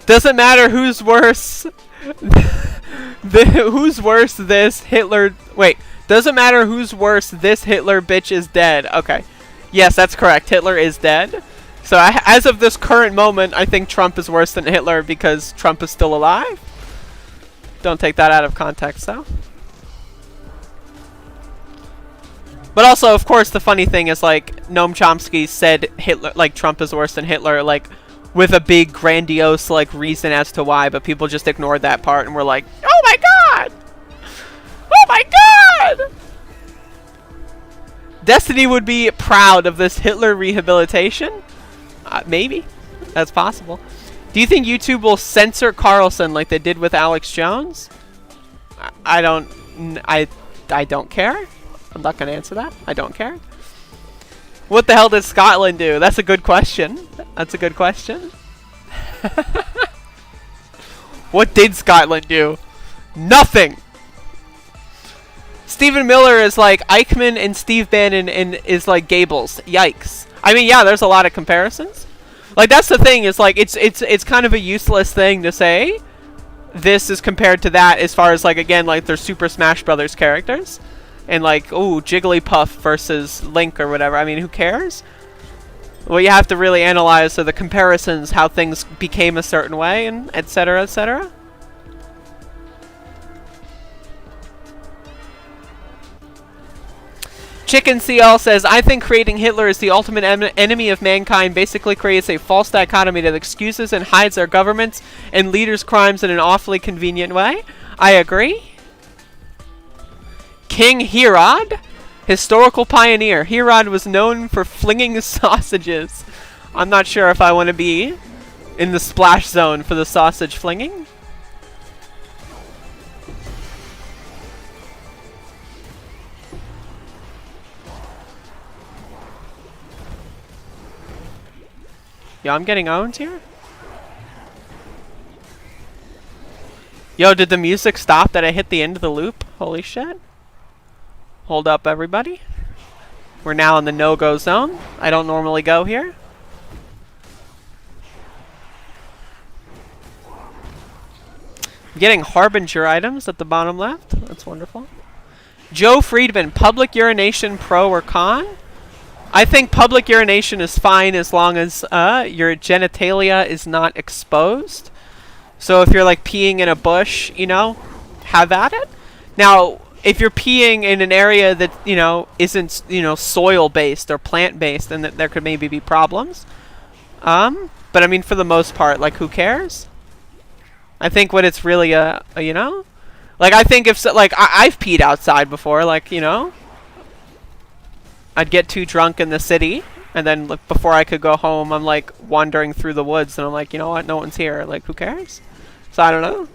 Doesn't matter who's worse. Who's worse, this Hitler... Wait. Doesn't matter who's worse, this Hitler bitch is dead. Okay. Yes, that's correct. Hitler is dead. So as of this current moment, I think Trump is worse than Hitler because Trump is still alive. Don't take that out of context, though. But also, of course, the funny thing is, like, Noam Chomsky said Hitler, like, Trump is worse than Hitler, like, with a big, grandiose, like, reason as to why, but people just ignored that part and were like, oh my god! Oh my god! Destiny would be proud of this Hitler rehabilitation? Maybe. That's possible. Do you think YouTube will censor Carlson like they did with Alex Jones? I don't care. I'm not going to answer that. I don't care. What the hell did Scotland do? That's a good question. That's a good question. What did Scotland do? Nothing! Stephen Miller is like Eichmann and Steve Bannon and is like Gables. Yikes. I mean, yeah, there's a lot of comparisons. Like, that's the thing, is like it's kind of a useless thing to say. This is compared to that as far as, like, again, like, they're Super Smash Brothers characters. And, like, ooh, Jigglypuff versus Link or whatever. I mean, who cares? What you have to really analyze are the comparisons, how things became a certain way, and et cetera, et cetera. Chicken CL says, I think creating Hitler as the ultimate enemy of mankind basically creates a false dichotomy that excuses and hides our governments and leaders' crimes in an awfully convenient way. I agree. King Herod, historical pioneer. Herod was known for flinging sausages. I'm not sure if I want to be in the splash zone for the sausage flinging. Yo, I'm getting owned here. Yo, did the music stop that I hit the end of the loop? Holy shit. Hold up, everybody. We're now in the no-go zone. I don't normally go here. I'm getting Harbinger items at the bottom left. That's wonderful. Joe Friedman, public urination, pro or con? I think public urination is fine as long as your genitalia is not exposed. So if you're like peeing in a bush, you know, have at it. Now, if you're peeing in an area that, you know, isn't, you know, soil-based or plant-based, then there could maybe be problems. But I mean, for the most part, like, who cares? I think when it's really a you know, like, I think if, like, I've peed outside before, like, you know, I'd get too drunk in the city, and then, like, before I could go home, I'm, like, wandering through the woods, and I'm like, you know what, no one's here. Like, who cares? So, I don't know.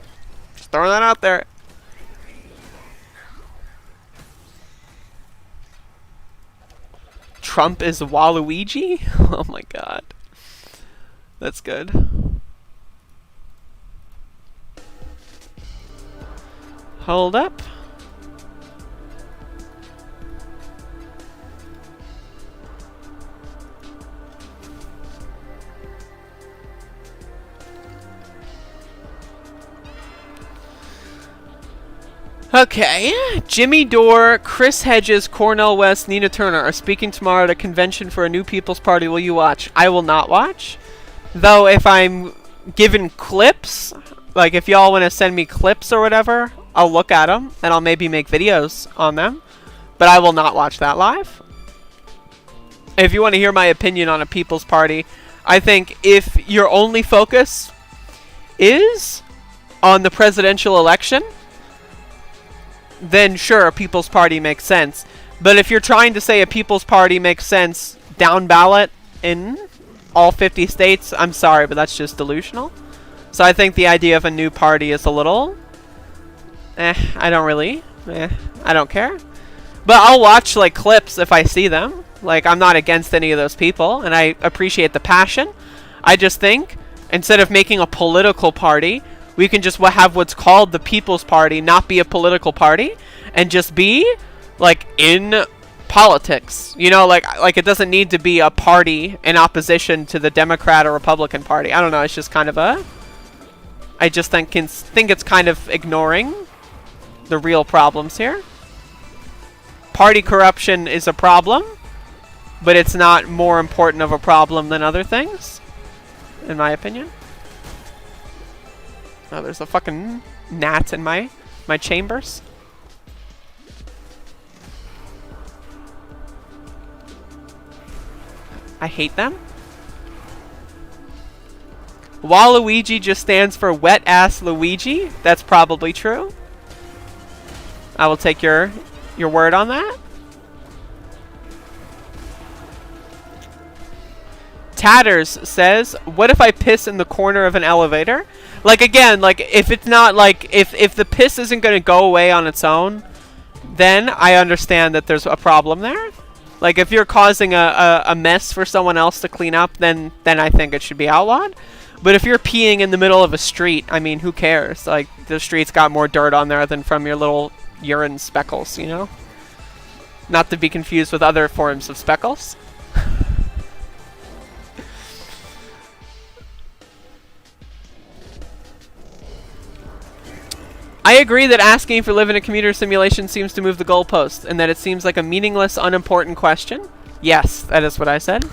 Just throwing that out there. Trump is Waluigi? Oh, my God. That's good. Hold up. Okay, Jimmy Dore, Chris Hedges, Cornel West, Nina Turner are speaking tomorrow at a convention for a new People's Party. Will you watch? I will not watch. Though if I'm given clips, like if y'all want to send me clips or whatever, I'll look at them and I'll maybe make videos on them. But I will not watch that live. If you want to hear my opinion on a People's Party, I think if your only focus is on the presidential election, then sure, a People's Party makes sense. But if you're trying to say a People's Party makes sense down ballot in all 50 states, I'm sorry, but that's just delusional. So I think the idea of a new party is a little... I don't care. But I'll watch, like, clips if I see them. Like, I'm not against any of those people, and I appreciate the passion. I just think, instead of making a political party, we can just have what's called the People's Party not be a political party, and just be, like, in politics. You know, like it doesn't need to be a party in opposition to the Democrat or Republican Party. I don't know, it's just kind of a... I just think it's kind of ignoring the real problems here. Party corruption is a problem, but it's not more important of a problem than other things, in my opinion. Oh, there's a fucking gnat in my chambers. I hate them. Waluigi just stands for wet ass Luigi. That's probably true. I will take your word on that. Tatters says, what if I piss in the corner of an elevator? Like, again, like, if it's not, like, if the piss isn't going to go away on its own, then I understand that there's a problem there. Like, if you're causing a mess for someone else to clean up, then I think it should be outlawed. But if you're peeing in the middle of a street, I mean, who cares? Like, the street's got more dirt on there than from your little urine speckles, you know? Not to be confused with other forms of speckles. I agree that asking if you live in a commuter simulation seems to move the goalpost, and that it seems like a meaningless, unimportant question. Yes, that is what I said.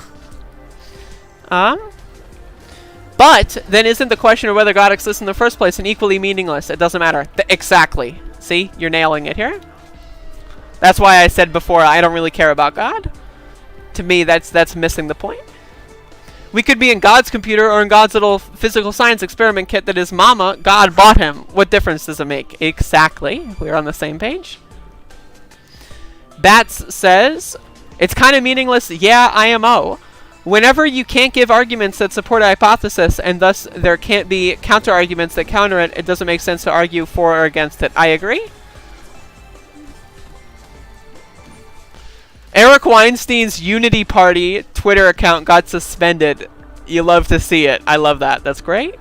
But then isn't the question of whether God exists in the first place and equally meaningless? It doesn't matter. Exactly. See? You're nailing it here. That's why I said before I don't really care about God. To me, that's missing the point. We could be in God's computer or in God's little physical science experiment kit that his mama, God, bought him. What difference does it make? Exactly. We're on the same page. Bats says, it's kind of meaningless. Yeah, IMO. Whenever you can't give arguments that support a hypothesis and thus there can't be counter-arguments that counter it, it doesn't make sense to argue for or against it. I agree. Eric Weinstein's Unity Party Twitter account got suspended. You love to see it. I love that. That's great.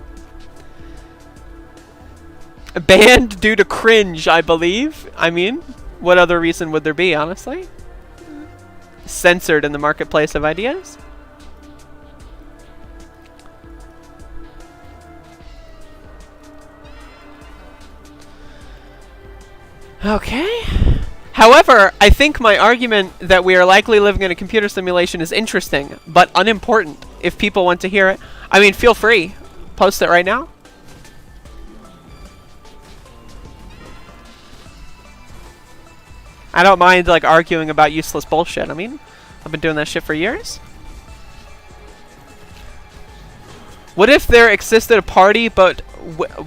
Banned due to cringe, I believe. I mean, what other reason would there be, honestly? Censored in the marketplace of ideas. Okay. However, I think my argument that we are likely living in a computer simulation is interesting, but unimportant. If people want to hear it, I mean, feel free. Post it right now. I don't mind, like, arguing about useless bullshit. I mean, I've been doing that shit for years. What if there existed a party, but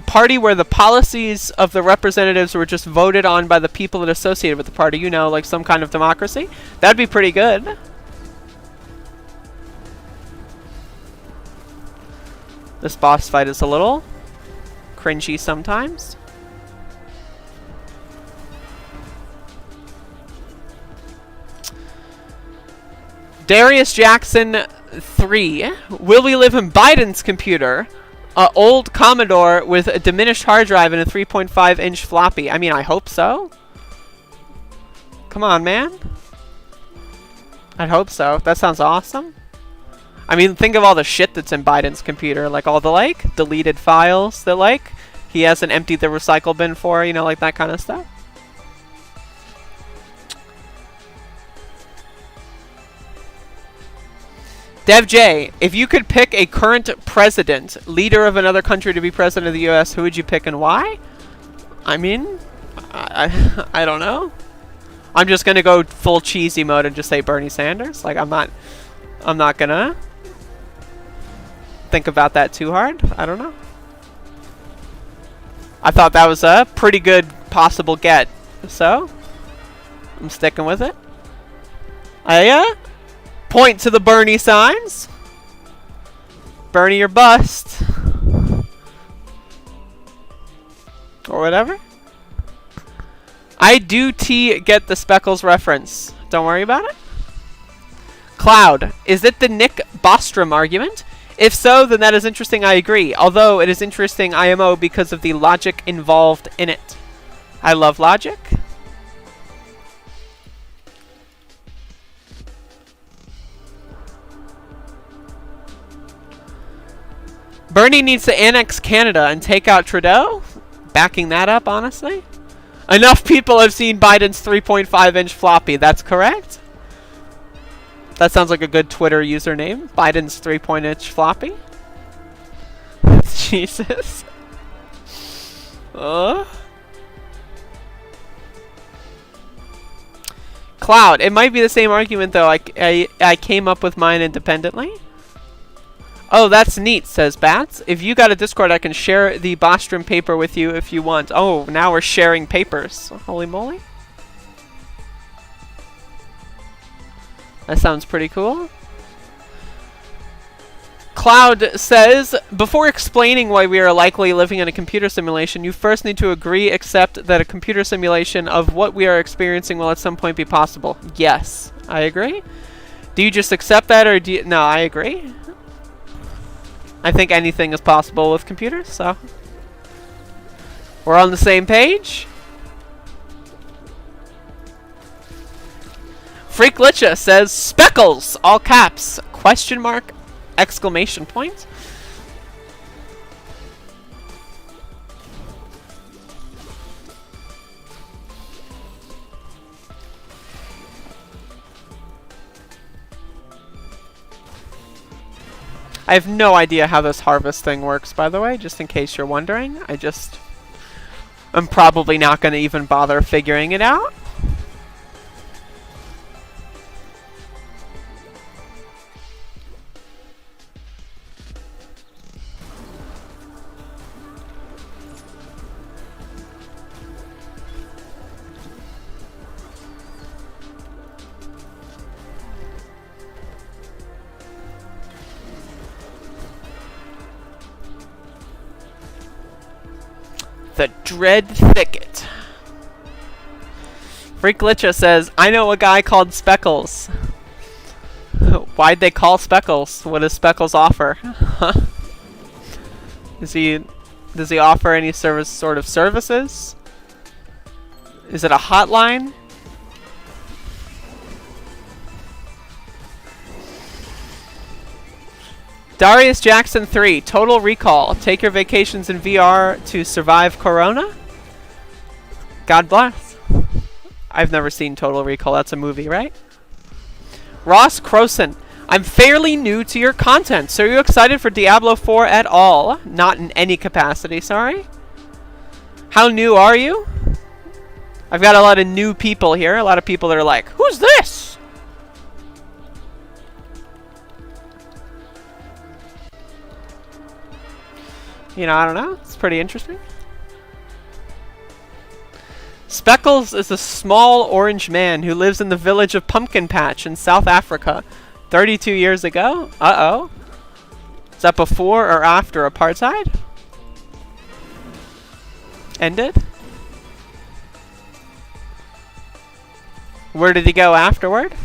party where the policies of the representatives were just voted on by the people that associated with the party? You know, like some kind of democracy. That'd be pretty good. This boss fight is a little cringy sometimes. Darius Jackson 3. Will we live in Biden's computer? Old Commodore with a diminished hard drive and a 3.5-inch floppy. I mean, I hope so. Come on, man. I'd hope so. That sounds awesome. I mean, think of all the shit that's in Biden's computer. Like, all the, like, deleted files that, like, he hasn't emptied the recycle bin for. You know, like, that kind of stuff. Dev J, if you could pick a current president, leader of another country to be president of the U.S., who would you pick and why? I mean, I don't know. I'm just gonna go full cheesy mode and just say Bernie Sanders. Like, I'm not gonna think about that too hard. I don't know. I thought that was a pretty good possible get, so I'm sticking with it. I point to the Bernie signs. Bernie or bust. Or whatever. I do get the Speckles reference. Don't worry about it. Cloud, is it the Nick Bostrom argument? If so, then that is interesting, I agree. Although it is interesting IMO because of the logic involved in it. I love logic. Bernie needs to annex Canada and take out Trudeau? Backing that up, honestly. Enough people have seen Biden's 3.5-inch floppy. That's correct. That sounds like a good Twitter username. Biden's 3.inch floppy. Jesus. Cloud. It might be the same argument, though. I came up with mine independently. Oh, that's neat, says Bats. If you got a Discord, I can share the Bostrom paper with you if you want. Oh, now we're sharing papers. Holy moly. That sounds pretty cool. Cloud says, before explaining why we are likely living in a computer simulation, you first need to accept that a computer simulation of what we are experiencing will at some point be possible. Yes, I agree. Do you just accept that, or do you... No, I agree. I think anything is possible with computers, so... We're on the same page. Freak Licha says, Speckles! All caps. Question mark. Exclamation point. I have no idea how this harvest thing works, by the way, just in case you're wondering. I'm probably not going to even bother figuring it out. The Dread Thicket. Freak Licha says, I know a guy called Speckles. Why'd they call Speckles? What does Speckles offer? Does he offer any sort of services? Is it a hotline? Darius Jackson 3, Total Recall. Take your vacations in VR to survive Corona? God bless. I've never seen Total Recall. That's a movie, right? Ross Croson. I'm fairly new to your content, so are you excited for Diablo 4 at all? Not in any capacity, sorry. How new are you? I've got a lot of new people here. A lot of people that are like, who's this? You know, I don't know. It's pretty interesting. Speckles is a small orange man who lives in the village of Pumpkin Patch in South Africa 32 years ago. Uh-oh. Is that before or after apartheid ended? Where did he go afterward?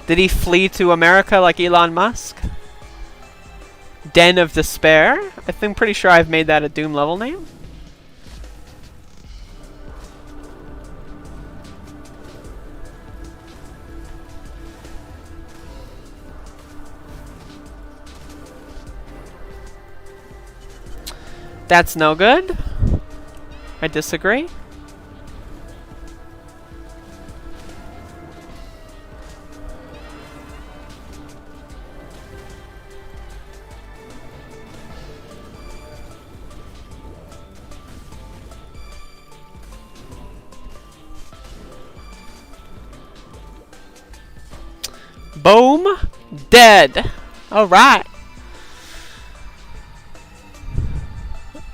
Did he flee to America like Elon Musk? Den of Despair? I'm pretty sure I've made that a Doom level name. That's no good. I disagree. Boom. Dead. Alright.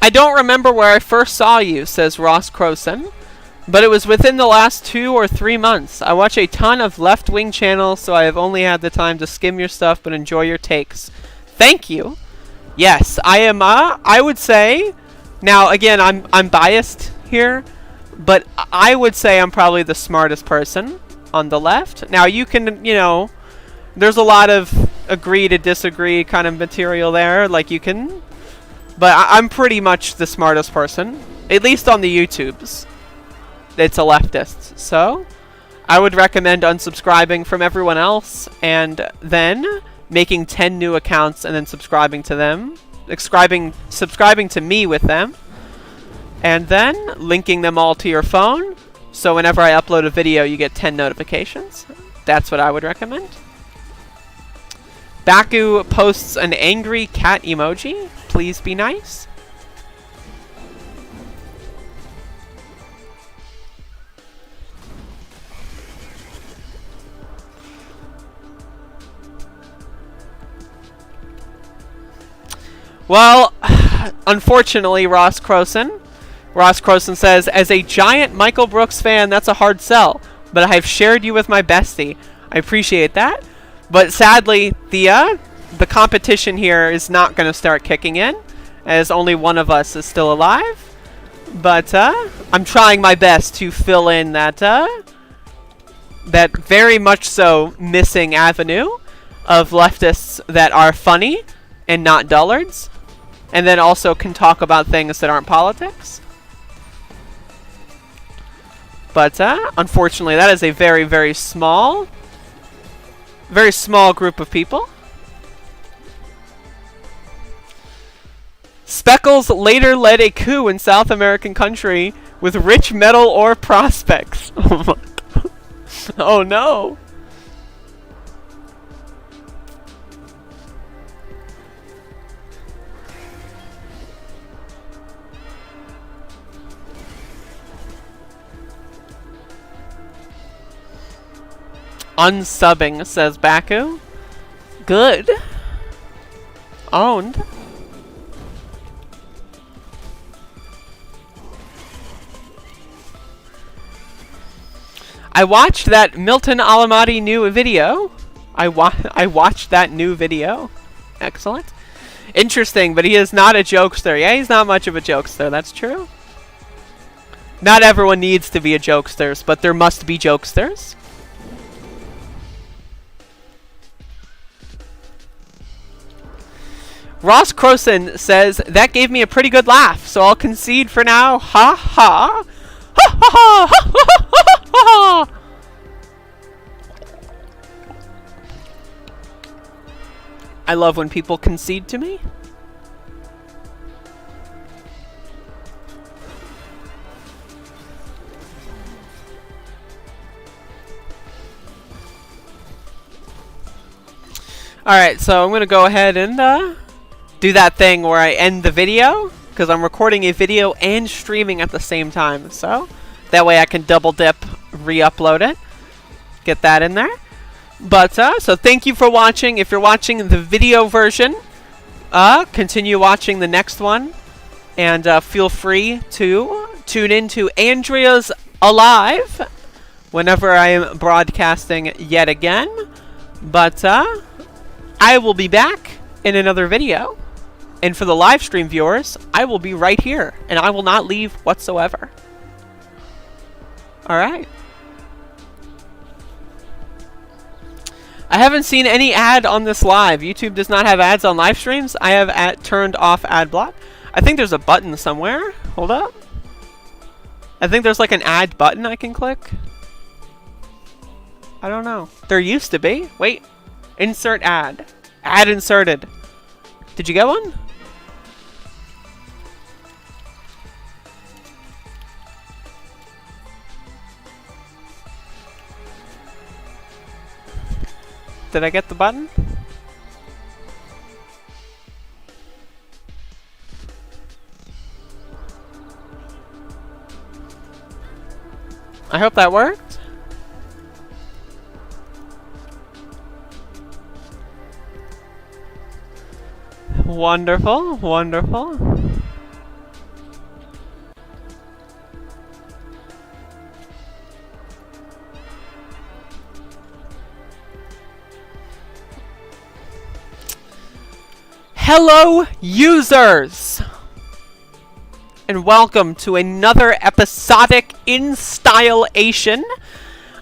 I don't remember where I first saw you, says Ross Croson, but it was within the last 2 or 3 months. I watch a ton of left-wing channels, so I have only had the time to skim your stuff, but enjoy your takes. Thank you. Yes, I am, I would say, now again, I'm biased here, but I would say I'm probably the smartest person on the left. Now you can, you know, there's a lot of agree to disagree kind of material there, like you can, but I'm pretty much the smartest person, at least on the YouTubes. It's a leftist, so I would recommend unsubscribing from everyone else and then making 10 new accounts and then subscribing to them, subscribing to me with them, and then linking them all to your phone, so whenever I upload a video you get 10 notifications. That's what I would recommend. Baku posts an angry cat emoji. Please be nice. Well, unfortunately, Ross Croson says, as a giant Michael Brooks fan, that's a hard sell, but I have shared you with my bestie. I appreciate that. But sadly, the competition here is not going to start kicking in, as only one of us is still alive. But I'm trying my best to fill in that very much so missing avenue of leftists that are funny and not dullards, and then also can talk about things that aren't politics. But unfortunately, that is a very, very small group of people. Speckles later led a coup in South American country with rich metal ore prospects. Oh my God. Oh no. Unsubbing, says Baku. Good. Owned. I watched that Milton Alamati new video. I watched that new video. Excellent. Interesting, but he is not a jokester. Yeah, he's not much of a jokester. That's true. Not everyone needs to be a jokester, but there must be jokesters. Ross Croson says, that gave me a pretty good laugh, so I'll concede for now. Ha ha. Ha ha ha ha ha ha ha. I love when people concede to me. Alright, so I'm going to go ahead and do that thing where I end the video, because I'm recording a video and streaming at the same time, so that way I can double dip, re-upload it, get that in there. But so thank you for watching. If you're watching the video version, continue watching the next one, and feel free to tune in to Andrea's Alive whenever I am broadcasting yet again. But I will be back in another video. And for the live stream viewers, I will be right here, and I will not leave whatsoever. Alright. I haven't seen any ad on this live. YouTube does not have ads on live streams. I have turned off ad block. I think there's a button somewhere. Hold up. I think there's like an ad button I can click. I don't know. There used to be. Wait. Insert ad. Ad inserted. Did you get one? Did I get the button? I hope that worked. Wonderful, wonderful. Hello, users! And welcome to another episodic installation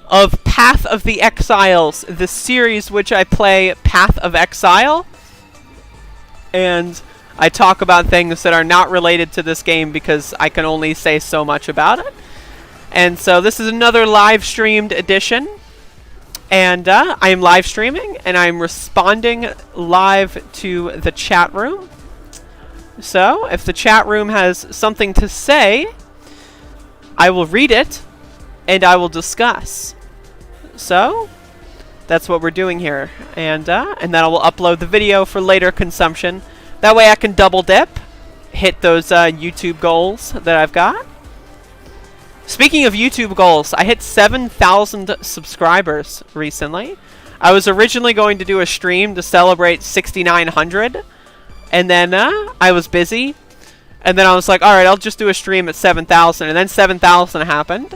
of Path of the Exiles, the series which I play Path of Exile. And I talk about things that are not related to this game because I can only say so much about it. And so this is another live streamed edition. And I am live streaming, and I'm responding live to the chat room. So, if the chat room has something to say, I will read it, and I will discuss. So, that's what we're doing here. And then I will upload the video for later consumption. That way I can double dip, hit those YouTube goals that I've got. Speaking of YouTube goals, I hit 7,000 subscribers recently. I was originally going to do a stream to celebrate 6,900, and then I was busy, and then I was like, alright, I'll just do a stream at 7,000, and then 7,000 happened,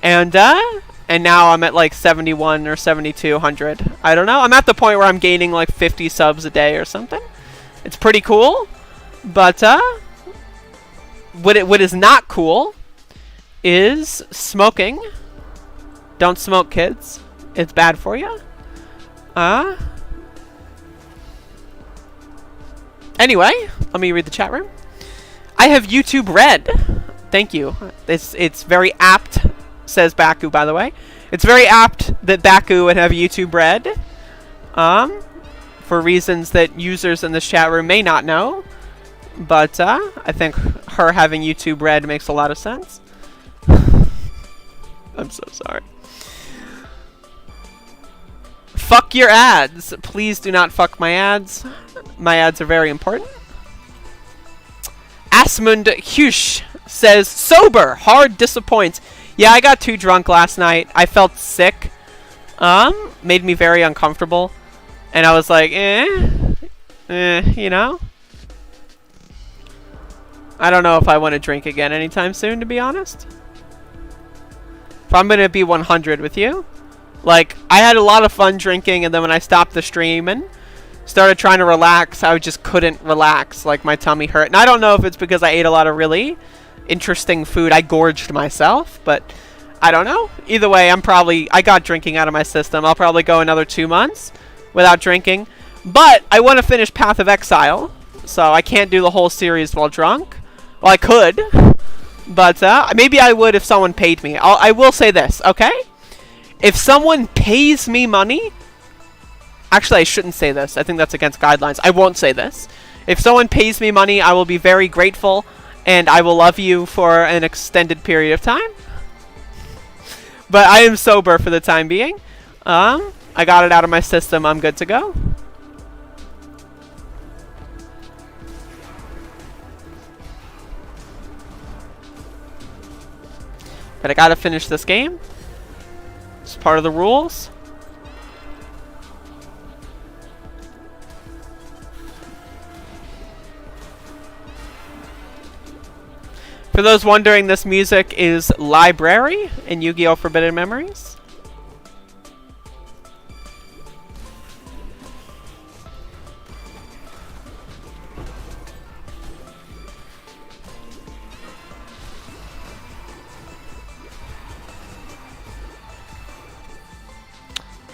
and now I'm at like 71 or 7,200. I don't know, I'm at the point where I'm gaining like 50 subs a day or something. It's pretty cool, but what is not cool is smoking. Don't smoke, kids. It's bad for you. Anyway, let me read the chat room. I have YouTube Red. Thank you. It's very apt, says Baku, by the way. It's very apt that Baku would have YouTube Red. For reasons that users in this chat room may not know. But I think her having YouTube Red makes a lot of sense. I'm so sorry. Fuck your ads. Please do not fuck my ads. My ads are very important. Asmund Hush says, sober, hard disappoints. Yeah, I got too drunk last night. I felt sick. Made me very uncomfortable. And I was like, you know? I don't know if I want to drink again anytime soon, to be honest. If I'm going to be 100 with you. Like, I had a lot of fun drinking, and then when I stopped the stream and started trying to relax, I just couldn't relax. Like, my tummy hurt. And I don't know if it's because I ate a lot of really interesting food. I gorged myself, but I don't know. Either way, I got drinking out of my system. I'll probably go another 2 months without drinking. But I want to finish Path of Exile, so I can't do the whole series while drunk. Well, I could. But maybe I would if someone paid me. I will say this, okay? If someone pays me money... Actually, I shouldn't say this. I think that's against guidelines. I won't say this. If someone pays me money, I will be very grateful. And I will love you for an extended period of time. But I am sober for the time being. I got it out of my system. I'm good to go. But I gotta finish this game. It's part of the rules. For those wondering, this music is Library in Yu-Gi-Oh! Forbidden Memories.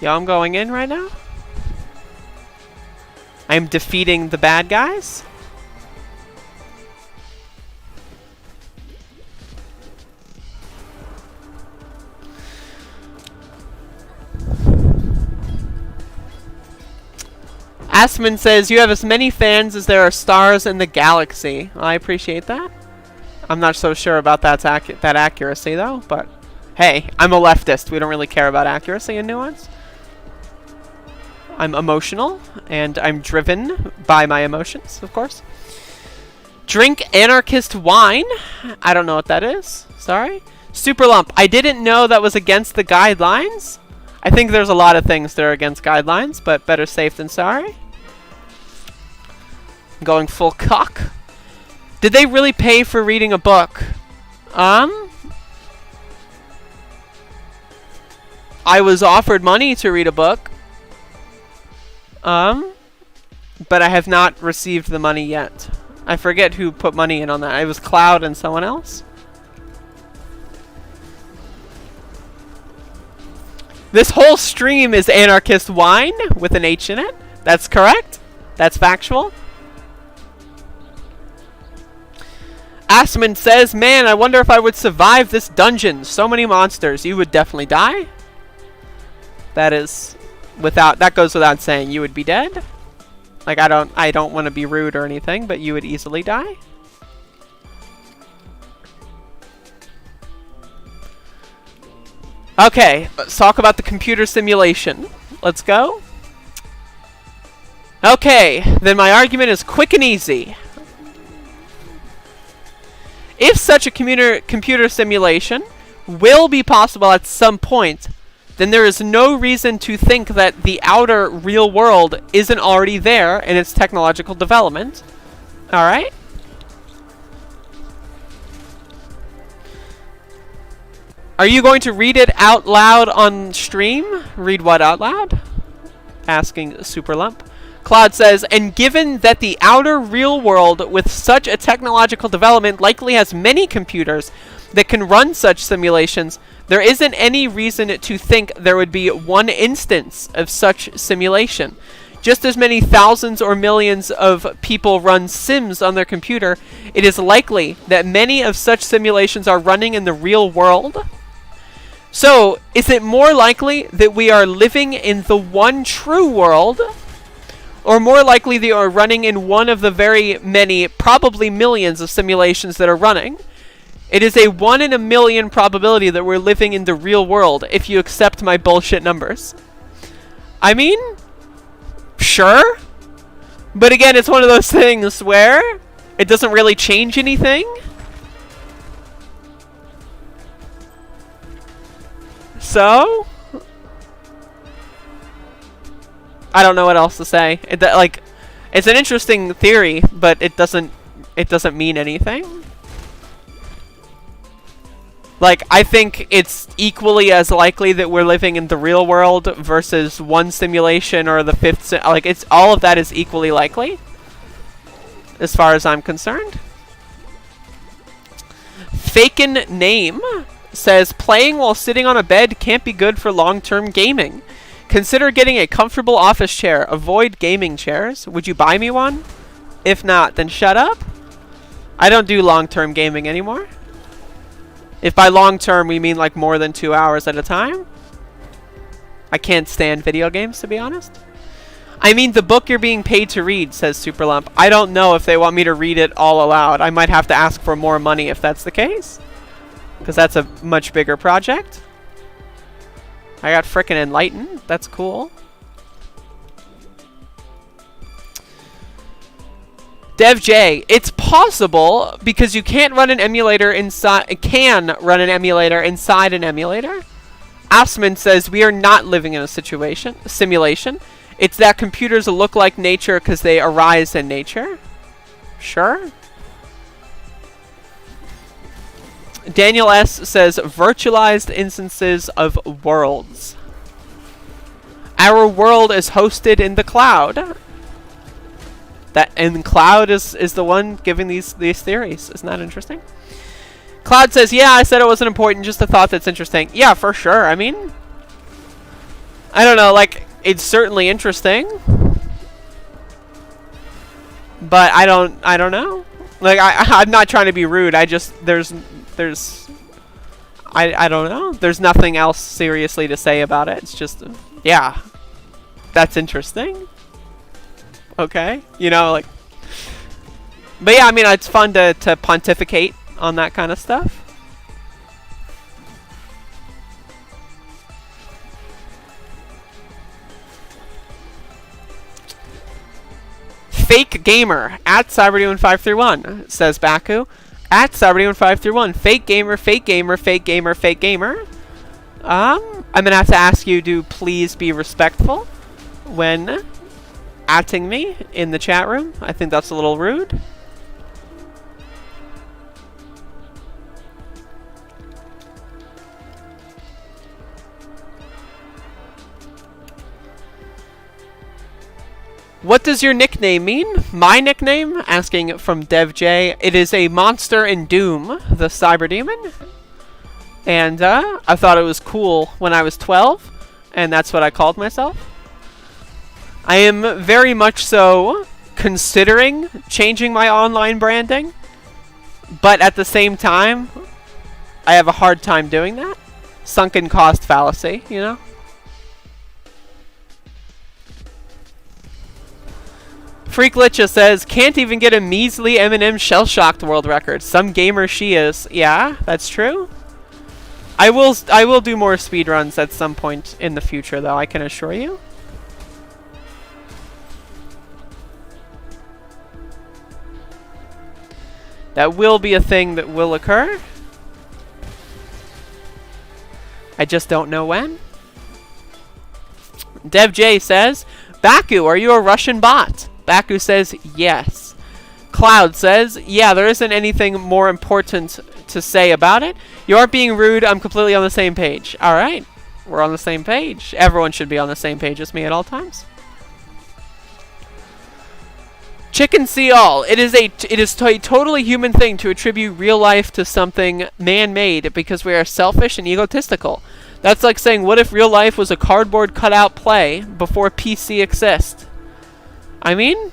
Yeah, I'm going in right now. I'm defeating the bad guys. Asman says, you have as many fans as there are stars in the galaxy. Well, I appreciate that. I'm not so sure about that accuracy, though. But, hey, I'm a leftist. We don't really care about accuracy and nuance. I'm emotional, and I'm driven by my emotions, of course. Drink anarchist wine. I don't know what that is. Sorry. Super lump. I didn't know that was against the guidelines. I think there's a lot of things that are against guidelines, but better safe than sorry. I'm going full cock. Did they really pay for reading a book? I was offered money to read a book. but I have not received the money yet. I forget who put money in on that. It was Cloud and someone else. This whole stream is anarchist wine with an H in it. That's correct. That's factual. Asman says, man, I wonder if I would survive this dungeon. So many monsters. You would definitely die. That is that goes without saying. You would be dead. Like, I don't want to be rude or anything, but you would easily die. Okay, let's talk about the computer simulation. Let's go. Okay, then my argument is quick and easy. If such a computer simulation will be possible at some point, then there is no reason to think that the outer real world isn't already there in its technological development. Alright? Are you going to read it out loud on stream? Read what out loud? Asking Superlump. Cloud says, and given that the outer real world with such a technological development likely has many computers that can run such simulations, there isn't any reason to think there would be one instance of such simulation. Just as many thousands or millions of people run sims on their computer, it is likely that many of such simulations are running in the real world. So, is it more likely that we are living in the one true world, or more likely they are running in one of the very many, probably millions of simulations that are running? It is a 1 in a million probability that we're living in the real world, if you accept my bullshit numbers. I mean, sure. But again, it's one of those things where it doesn't really change anything. So, I don't know what else to say. It's an interesting theory, but it doesn't mean anything. Like, I think it's equally as likely that we're living in the real world versus one simulation or the fifth. It's all of that is equally likely, as far as I'm concerned. Fakin Name says, playing while sitting on a bed can't be good for long-term gaming. Consider getting a comfortable office chair. Avoid gaming chairs. Would you buy me one? If not, then shut up. I don't do long-term gaming anymore. If by long-term we mean like more than 2 hours at a time. I can't stand video games, to be honest. I mean the book you're being paid to read, says Superlump. I don't know if they want me to read it all aloud. I might have to ask for more money if that's the case, because that's a much bigger project. I got frickin' Enlightened. That's cool. Dev J, it's possible because you can't run an emulator inside. Can run an emulator inside an emulator. Asman says we are not living in a simulation. It's that computers look like nature because they arise in nature. Sure. Daniel S says virtualized instances of worlds. Our world is hosted in the cloud. And Cloud is the one giving these theories. Isn't that interesting? Cloud says, yeah, I said it wasn't important, just a thought that's interesting. Yeah, for sure. I mean, I don't know, like, it's certainly interesting. But I don't know. Like, I'm not trying to be rude. I just, I don't know. There's nothing else seriously to say about it. It's just, yeah, that's interesting. Okay, you know, like, but yeah, I mean, it's fun to pontificate on that kind of stuff. Fake gamer at Cyberdemon531 says Baku. At Cyberdemon531, fake gamer, fake gamer, fake gamer, fake gamer. I'm gonna have to ask you to please be respectful when atting me in the chat room. I think that's a little rude. What does your nickname mean? My nickname? Asking from DevJ. It is a monster in Doom, the Cyber Demon. And I thought it was cool when I was 12, and that's what I called myself. I am very much so considering changing my online branding, but at the same time, I have a hard time doing that. Sunken cost fallacy, you know? Freak Licha says, can't even get a measly Eminem shell-shocked world record. Some gamer she is. Yeah, that's true. I will do more speedruns at some point in the future, though, I can assure you. That will be a thing that will occur. I just don't know when. DevJ says, Baku, are you a Russian bot? Baku says, yes. Cloud says, yeah, there isn't anything more important to say about it. You aren't being rude. I'm completely on the same page. All right. We're on the same page. Everyone should be on the same page as me at all times. Chicken see all. It is a totally human thing to attribute real life to something man-made because we are selfish and egotistical. That's like saying, what if real life was a cardboard cutout play before PC exists? I mean,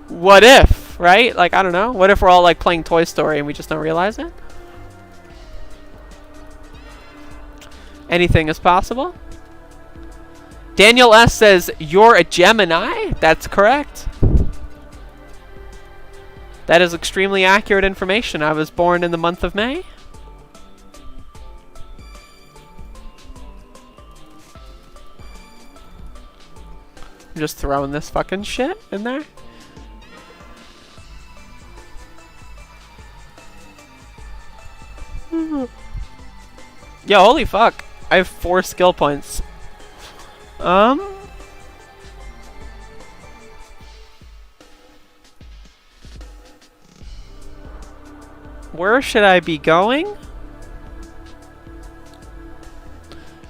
what if, right? Like, I don't know. What if we're all like playing Toy Story and we just don't realize it? Anything is possible. Daniel S says, you're a Gemini? That's correct. That is extremely accurate information. I was born in the month of May. I'm just throwing this fucking shit in there. Yo, holy fuck. I have 4 skill points. Where should I be going?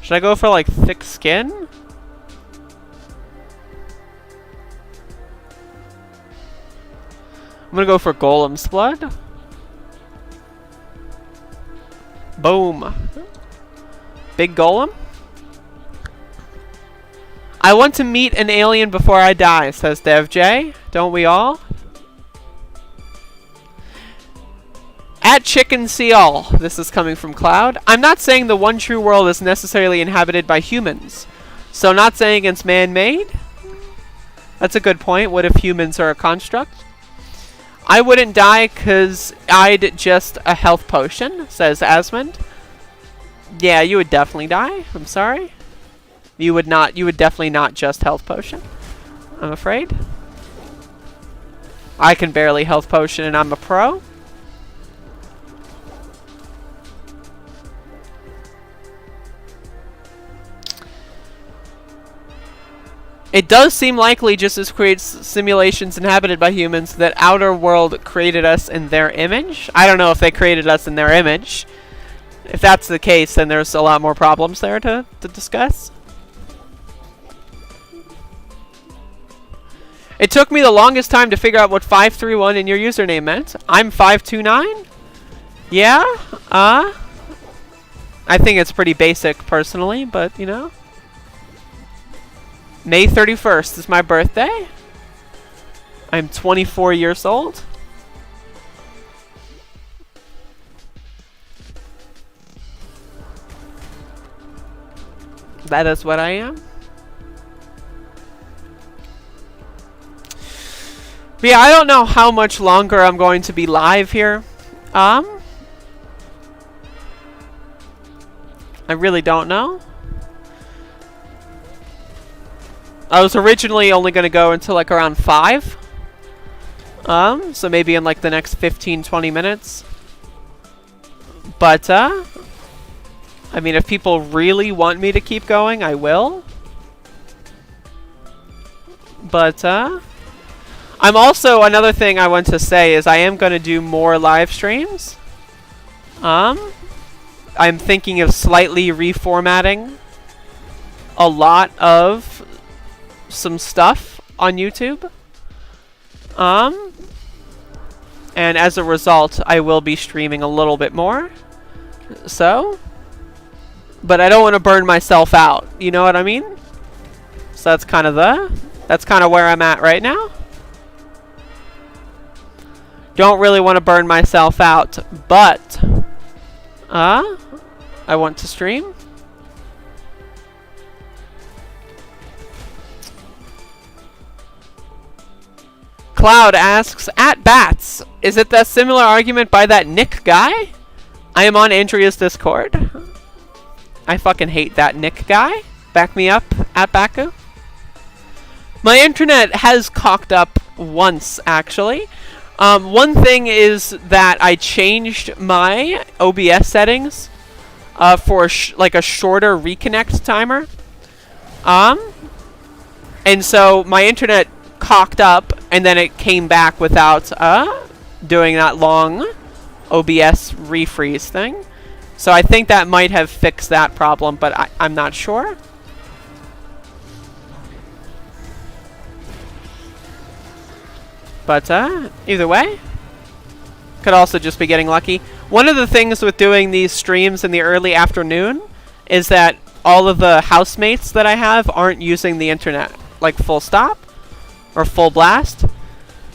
Should I go for like thick skin? I'm gonna go for Golem's Blood. Boom. Big Golem. I want to meet an alien before I die, says DevJ. Don't we all? At Chicken See All. This is coming from Cloud. I'm not saying the one true world is necessarily inhabited by humans. So not saying it's man-made. That's a good point. What if humans are a construct? I wouldn't die because I'd just a health potion, says Asmund. Yeah, you would definitely die. I'm sorry. You would definitely not just health potion. I'm afraid. I can barely health potion and I'm a pro. It does seem likely, just as creates simulations inhabited by humans, that Outer World created us in their image. I don't know if they created us in their image. If that's the case, then there's a lot more problems there to discuss. It took me the longest time to figure out what 531 in your username meant. I'm 529? Yeah? I think it's pretty basic personally, but you know. May 31st is my birthday. I'm 24 years old. That is what I am. But yeah, I don't know how much longer I'm going to be live here. I really don't know. I was originally only going to go until like around 5. So maybe in like the next 15-20 minutes. But I mean, if people really want me to keep going, I will. But I'm also, another thing I want to say is I am going to do more live streams. I'm thinking of slightly reformatting a lot of some stuff on YouTube. And as a result, I will be streaming a little bit more. So, but I don't want to burn myself out. You know what I mean? So that's kind of where I'm at right now. Don't really want to burn myself out, but I want to stream. Cloud asks, at Bats, is it that similar argument by that Nick guy? I am on Andrea's Discord. I fucking hate that Nick guy. Back me up, at Baku. My internet has cocked up once, actually. One thing is that I changed my OBS settings for like a shorter reconnect timer. And so my internet cocked up, and then it came back without doing that long OBS refreeze thing. So I think that might have fixed that problem, but I'm not sure. But either way, could also just be getting lucky. One of the things with doing these streams in the early afternoon is that all of the housemates that I have aren't using the internet, like full stop or full blast.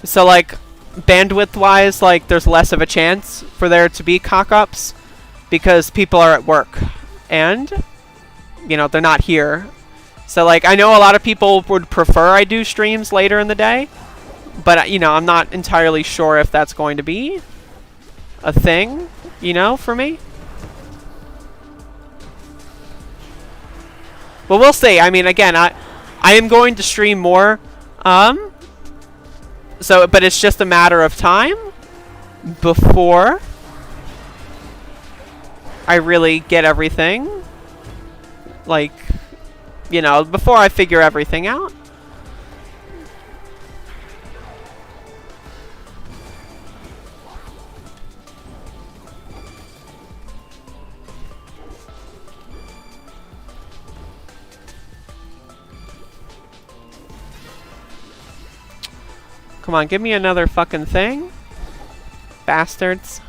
So like bandwidth wise, like there's less of a chance for there to be cock-ups because people are at work and, you know, they're not here. So like I know a lot of people would prefer I do streams later in the day, but you know, I'm not entirely sure if that's going to be a thing, you know, for me. But we'll see. I mean, again, I am going to stream more. So, but it's just a matter of time before I really get everything, like, you know, before I figure everything out. Come on, give me another fucking thing. Bastards.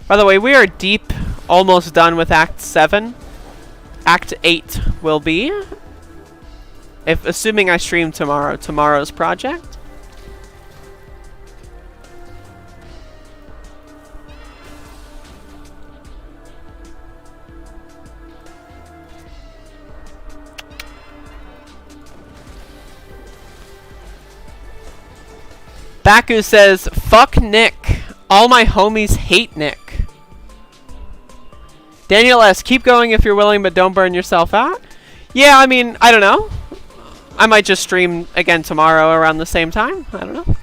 By the way, we are deep, almost done with Act 7. Act 8 will be, assuming I stream tomorrow's project. Baku says, fuck Nick. All my homies hate Nick. Daniel S., keep going if you're willing, but don't burn yourself out. Yeah, I mean, I don't know. I might just stream again tomorrow around the same time. I don't know.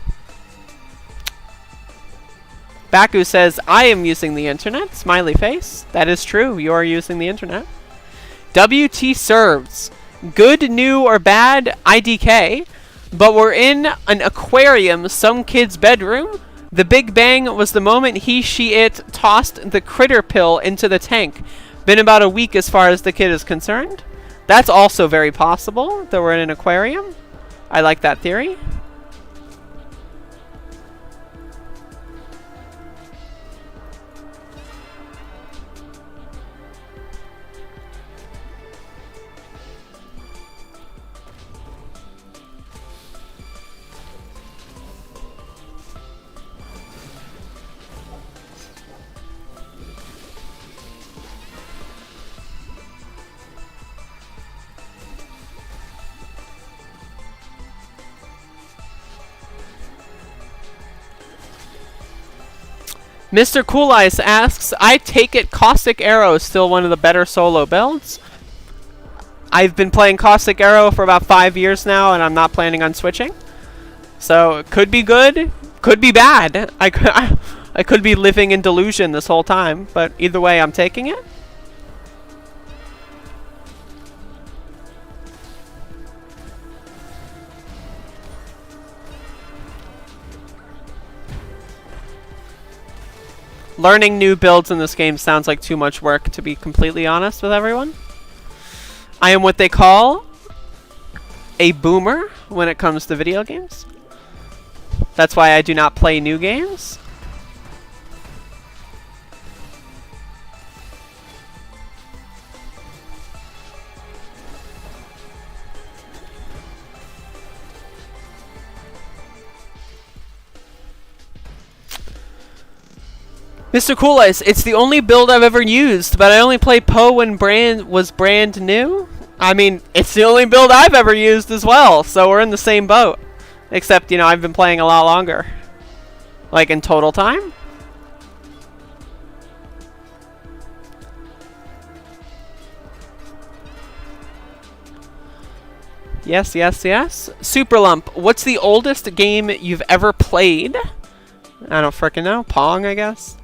Baku says, I am using the internet. Smiley face. That is true. You are using the internet. WT serves. Good, new, or bad, IDK. But we're in an aquarium, some kid's bedroom. The Big Bang was the moment he, she, it tossed the critter pill into the tank. Been about a week as far as the kid is concerned. That's also very possible that we're in an aquarium. I like that theory. Mr. Cool Ice asks, I take it Caustic Arrow is still one of the better solo builds. I've been playing Caustic Arrow for about 5 years now, and I'm not planning on switching. So, it could be good, could be bad. I could be living in delusion this whole time, but either way, I'm taking it. Learning new builds in this game sounds like too much work, to be completely honest with everyone. I am what they call a boomer when it comes to video games. That's why I do not play new games. Mr. Cool Ice, it's the only build I've ever used, but I only play Poe when brand was brand new. I mean, it's the only build I've ever used as well, so we're in the same boat. Except, you know, I've been playing a lot longer. Like, in total time. Yes, yes, yes. Superlump, what's the oldest game you've ever played? I don't frickin' know. Pong, I guess?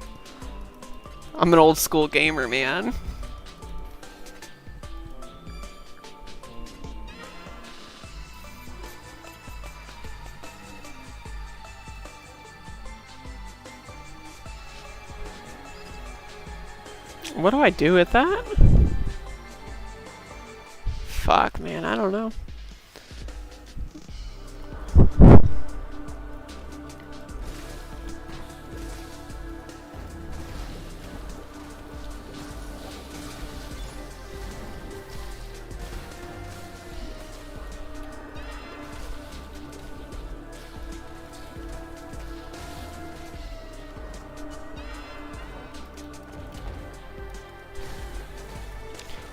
I'm an old school gamer, man. What do I do with that? Fuck, man, I don't know.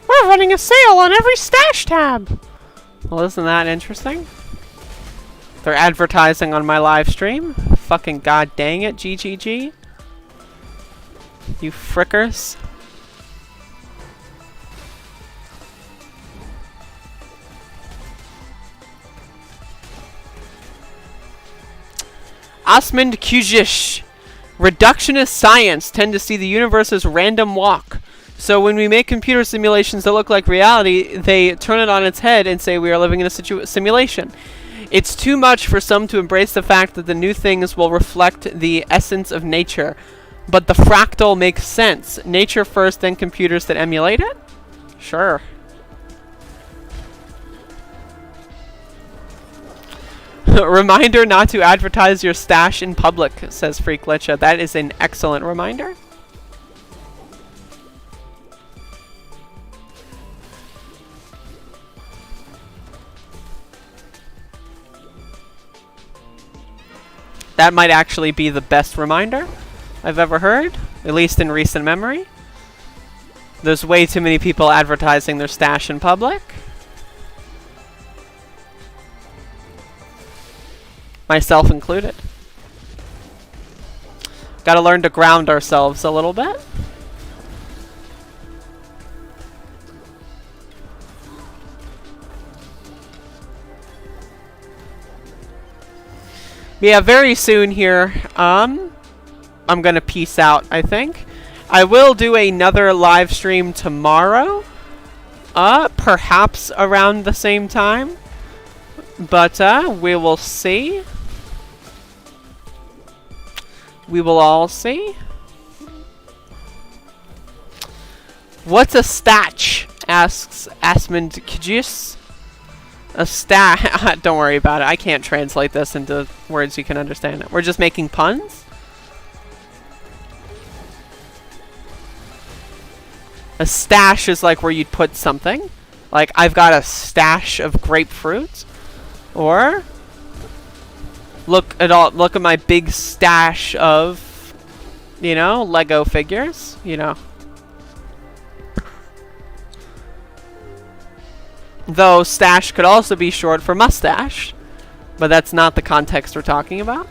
We're running a sale on every stash tab! Well, isn't that interesting? They're advertising on my live stream. Fucking god dang it, GGG. You frickers. Asmund Kujish. Reductionist science tend to see the universe as random walk. So when we make computer simulations that look like reality, they turn it on its head and say we are living in a simulation. It's too much for some to embrace the fact that the new things will reflect the essence of nature. But the fractal makes sense. Nature first, then computers that emulate it? Sure. Reminder not to advertise your stash in public, says Freaklicha. That is an excellent reminder. That might actually be the best reminder I've ever heard, at least in recent memory. There's way too many people advertising their stash in public. Myself included. Gotta learn to ground ourselves a little bit. Yeah, very soon here, I'm gonna peace out, I think. I will do another live stream tomorrow, perhaps around the same time, but we will see. We will all see. What's a statch? Asks Asmund Kajis. A stat. Don't worry about it. I can't translate this into words you can understand. We're just making puns? A stash is like where you'd put something. Like, I've got a stash of grapefruit. Or look at my big stash of, you know, Lego figures, you know. Though stash could also be short for mustache, but that's not the context we're talking about.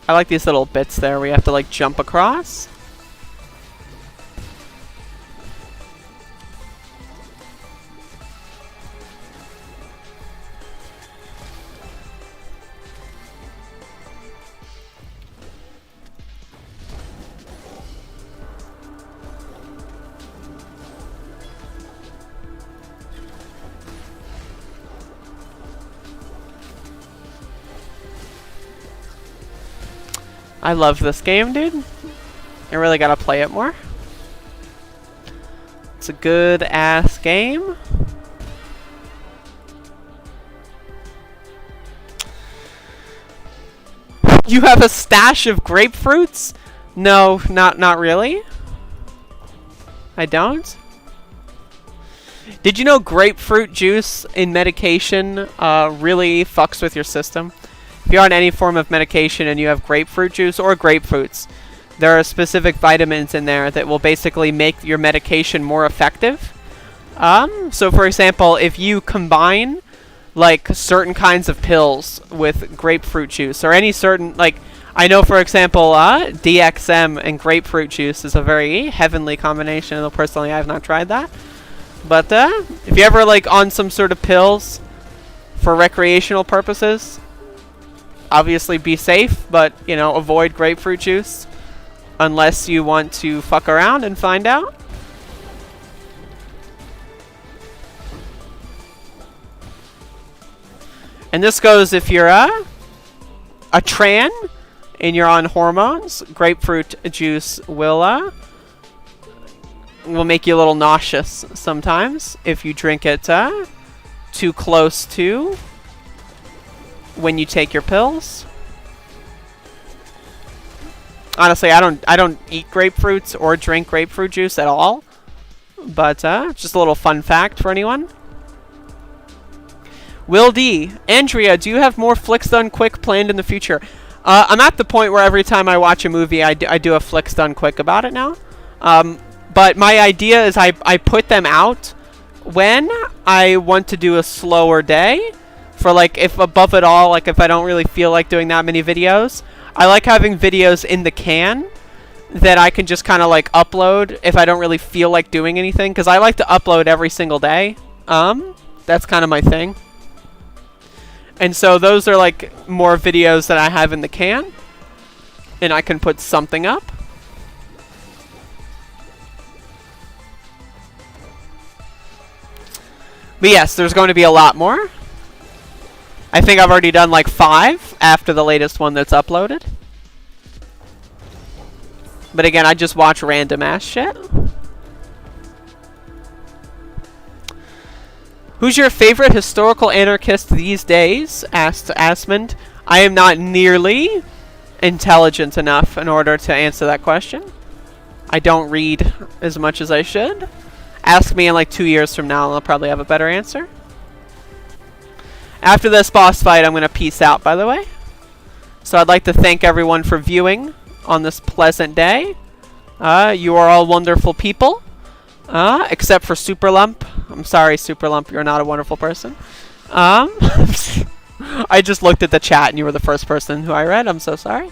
I like these little bits there where you have to like jump across. I love this game, dude. I really gotta play it more. It's a good ass game. You have a stash of grapefruits? No, not really. I don't. Did you know grapefruit juice in medication really fucks with your system? If you're on any form of medication and you have grapefruit juice or grapefruits, there are specific vitamins in there that will basically make your medication more effective. So for example, if you combine like certain kinds of pills with grapefruit juice or any certain, like, I know for example, DXM and grapefruit juice is a very heavenly combination, though personally I have not tried that. But if you're ever like on some sort of pills for recreational purposes, obviously be safe, but you know, avoid grapefruit juice unless you want to fuck around and find out. And this goes if you're a tran and you're on hormones. Grapefruit juice will make you a little nauseous sometimes if you drink it too close to when you take your pills. Honestly, I don't eat grapefruits or drink grapefruit juice at all. But just a little fun fact for anyone. Will D. Andrea, do you have more flicks done quick planned in the future? I'm at the point where every time I watch a movie, I do a flicks done quick about it now. But my idea is I put them out when I want to do a slower day. For like, if above it all, like if I don't really feel like doing that many videos, I like having videos in the can that I can just kind of like upload if I don't really feel like doing anything. Because I like to upload every single day. That's kind of my thing. And so those are like more videos that I have in the can. And I can put something up. But yes, there's going to be a lot more. I think I've already done like 5 after the latest one that's uploaded. But again, I just watch random ass shit. Who's your favorite historical anarchist these days? Asked Asmund. I am not nearly intelligent enough in order to answer that question. I don't read as much as I should. Ask me in like 2 years from now and I'll probably have a better answer. After this boss fight, I'm going to peace out, by the way. So I'd like to thank everyone for viewing on this pleasant day. You are all wonderful people. Except for Superlump. I'm sorry, Superlump, you're not a wonderful person. I just looked at the chat and you were the first person who I read. I'm so sorry.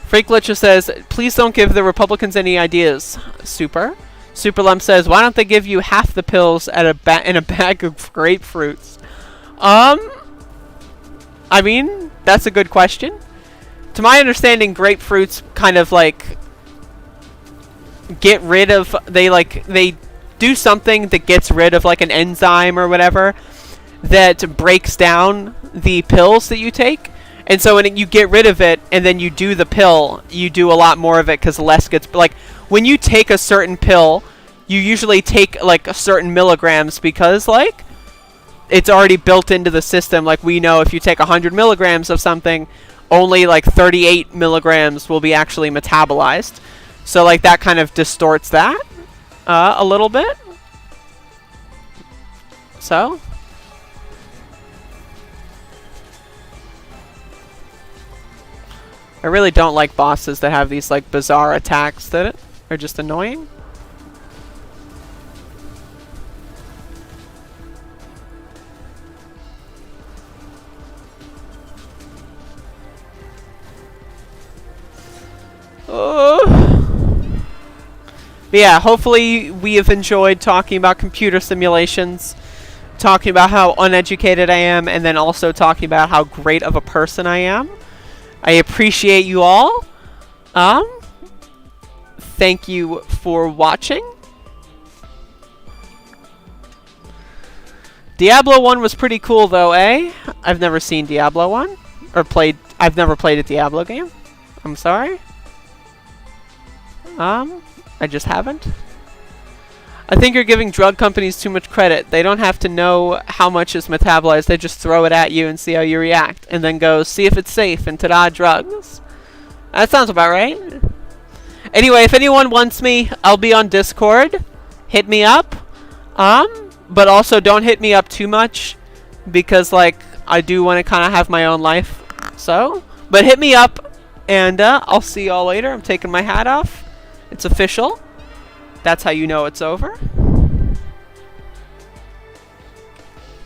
Freaklitcha says, please don't give the Republicans any ideas. Superlump says, why don't they give you half the pills at in a bag of grapefruits? I mean, that's a good question. To my understanding, grapefruits kind of like get rid of, they do something that gets rid of like an enzyme or whatever that breaks down the pills that you take. And so when you get rid of it and then you do the pill, you do a lot more of it because less gets, like, when you take a certain pill, you usually take like a certain milligrams because like it's already built into the system. Like we know if you take 100 milligrams of something, only like 38 milligrams will be actually metabolized. So like that kind of distorts that a little bit. So I really don't like bosses that have these like bizarre attacks that are just annoying. But yeah, hopefully we have enjoyed talking about computer simulations, talking about how uneducated I am, and then also talking about how great of a person I am. I appreciate you all. Thank you for watching. Diablo 1 was pretty cool though, eh? I've never seen Diablo 1 or played I've never played a Diablo game. I'm sorry. I just haven't. I think you're giving drug companies too much credit. They don't have to know how much is metabolized. They just throw it at you and see how you react. And then go, see if it's safe, and ta-da, drugs. That sounds about right. Anyway, if anyone wants me, I'll be on Discord. Hit me up. But also don't hit me up too much. Because, like, I do want to kind of have my own life. So, but hit me up. And I'll see y'all later. I'm taking my hat off. It's official. That's how you know it's over.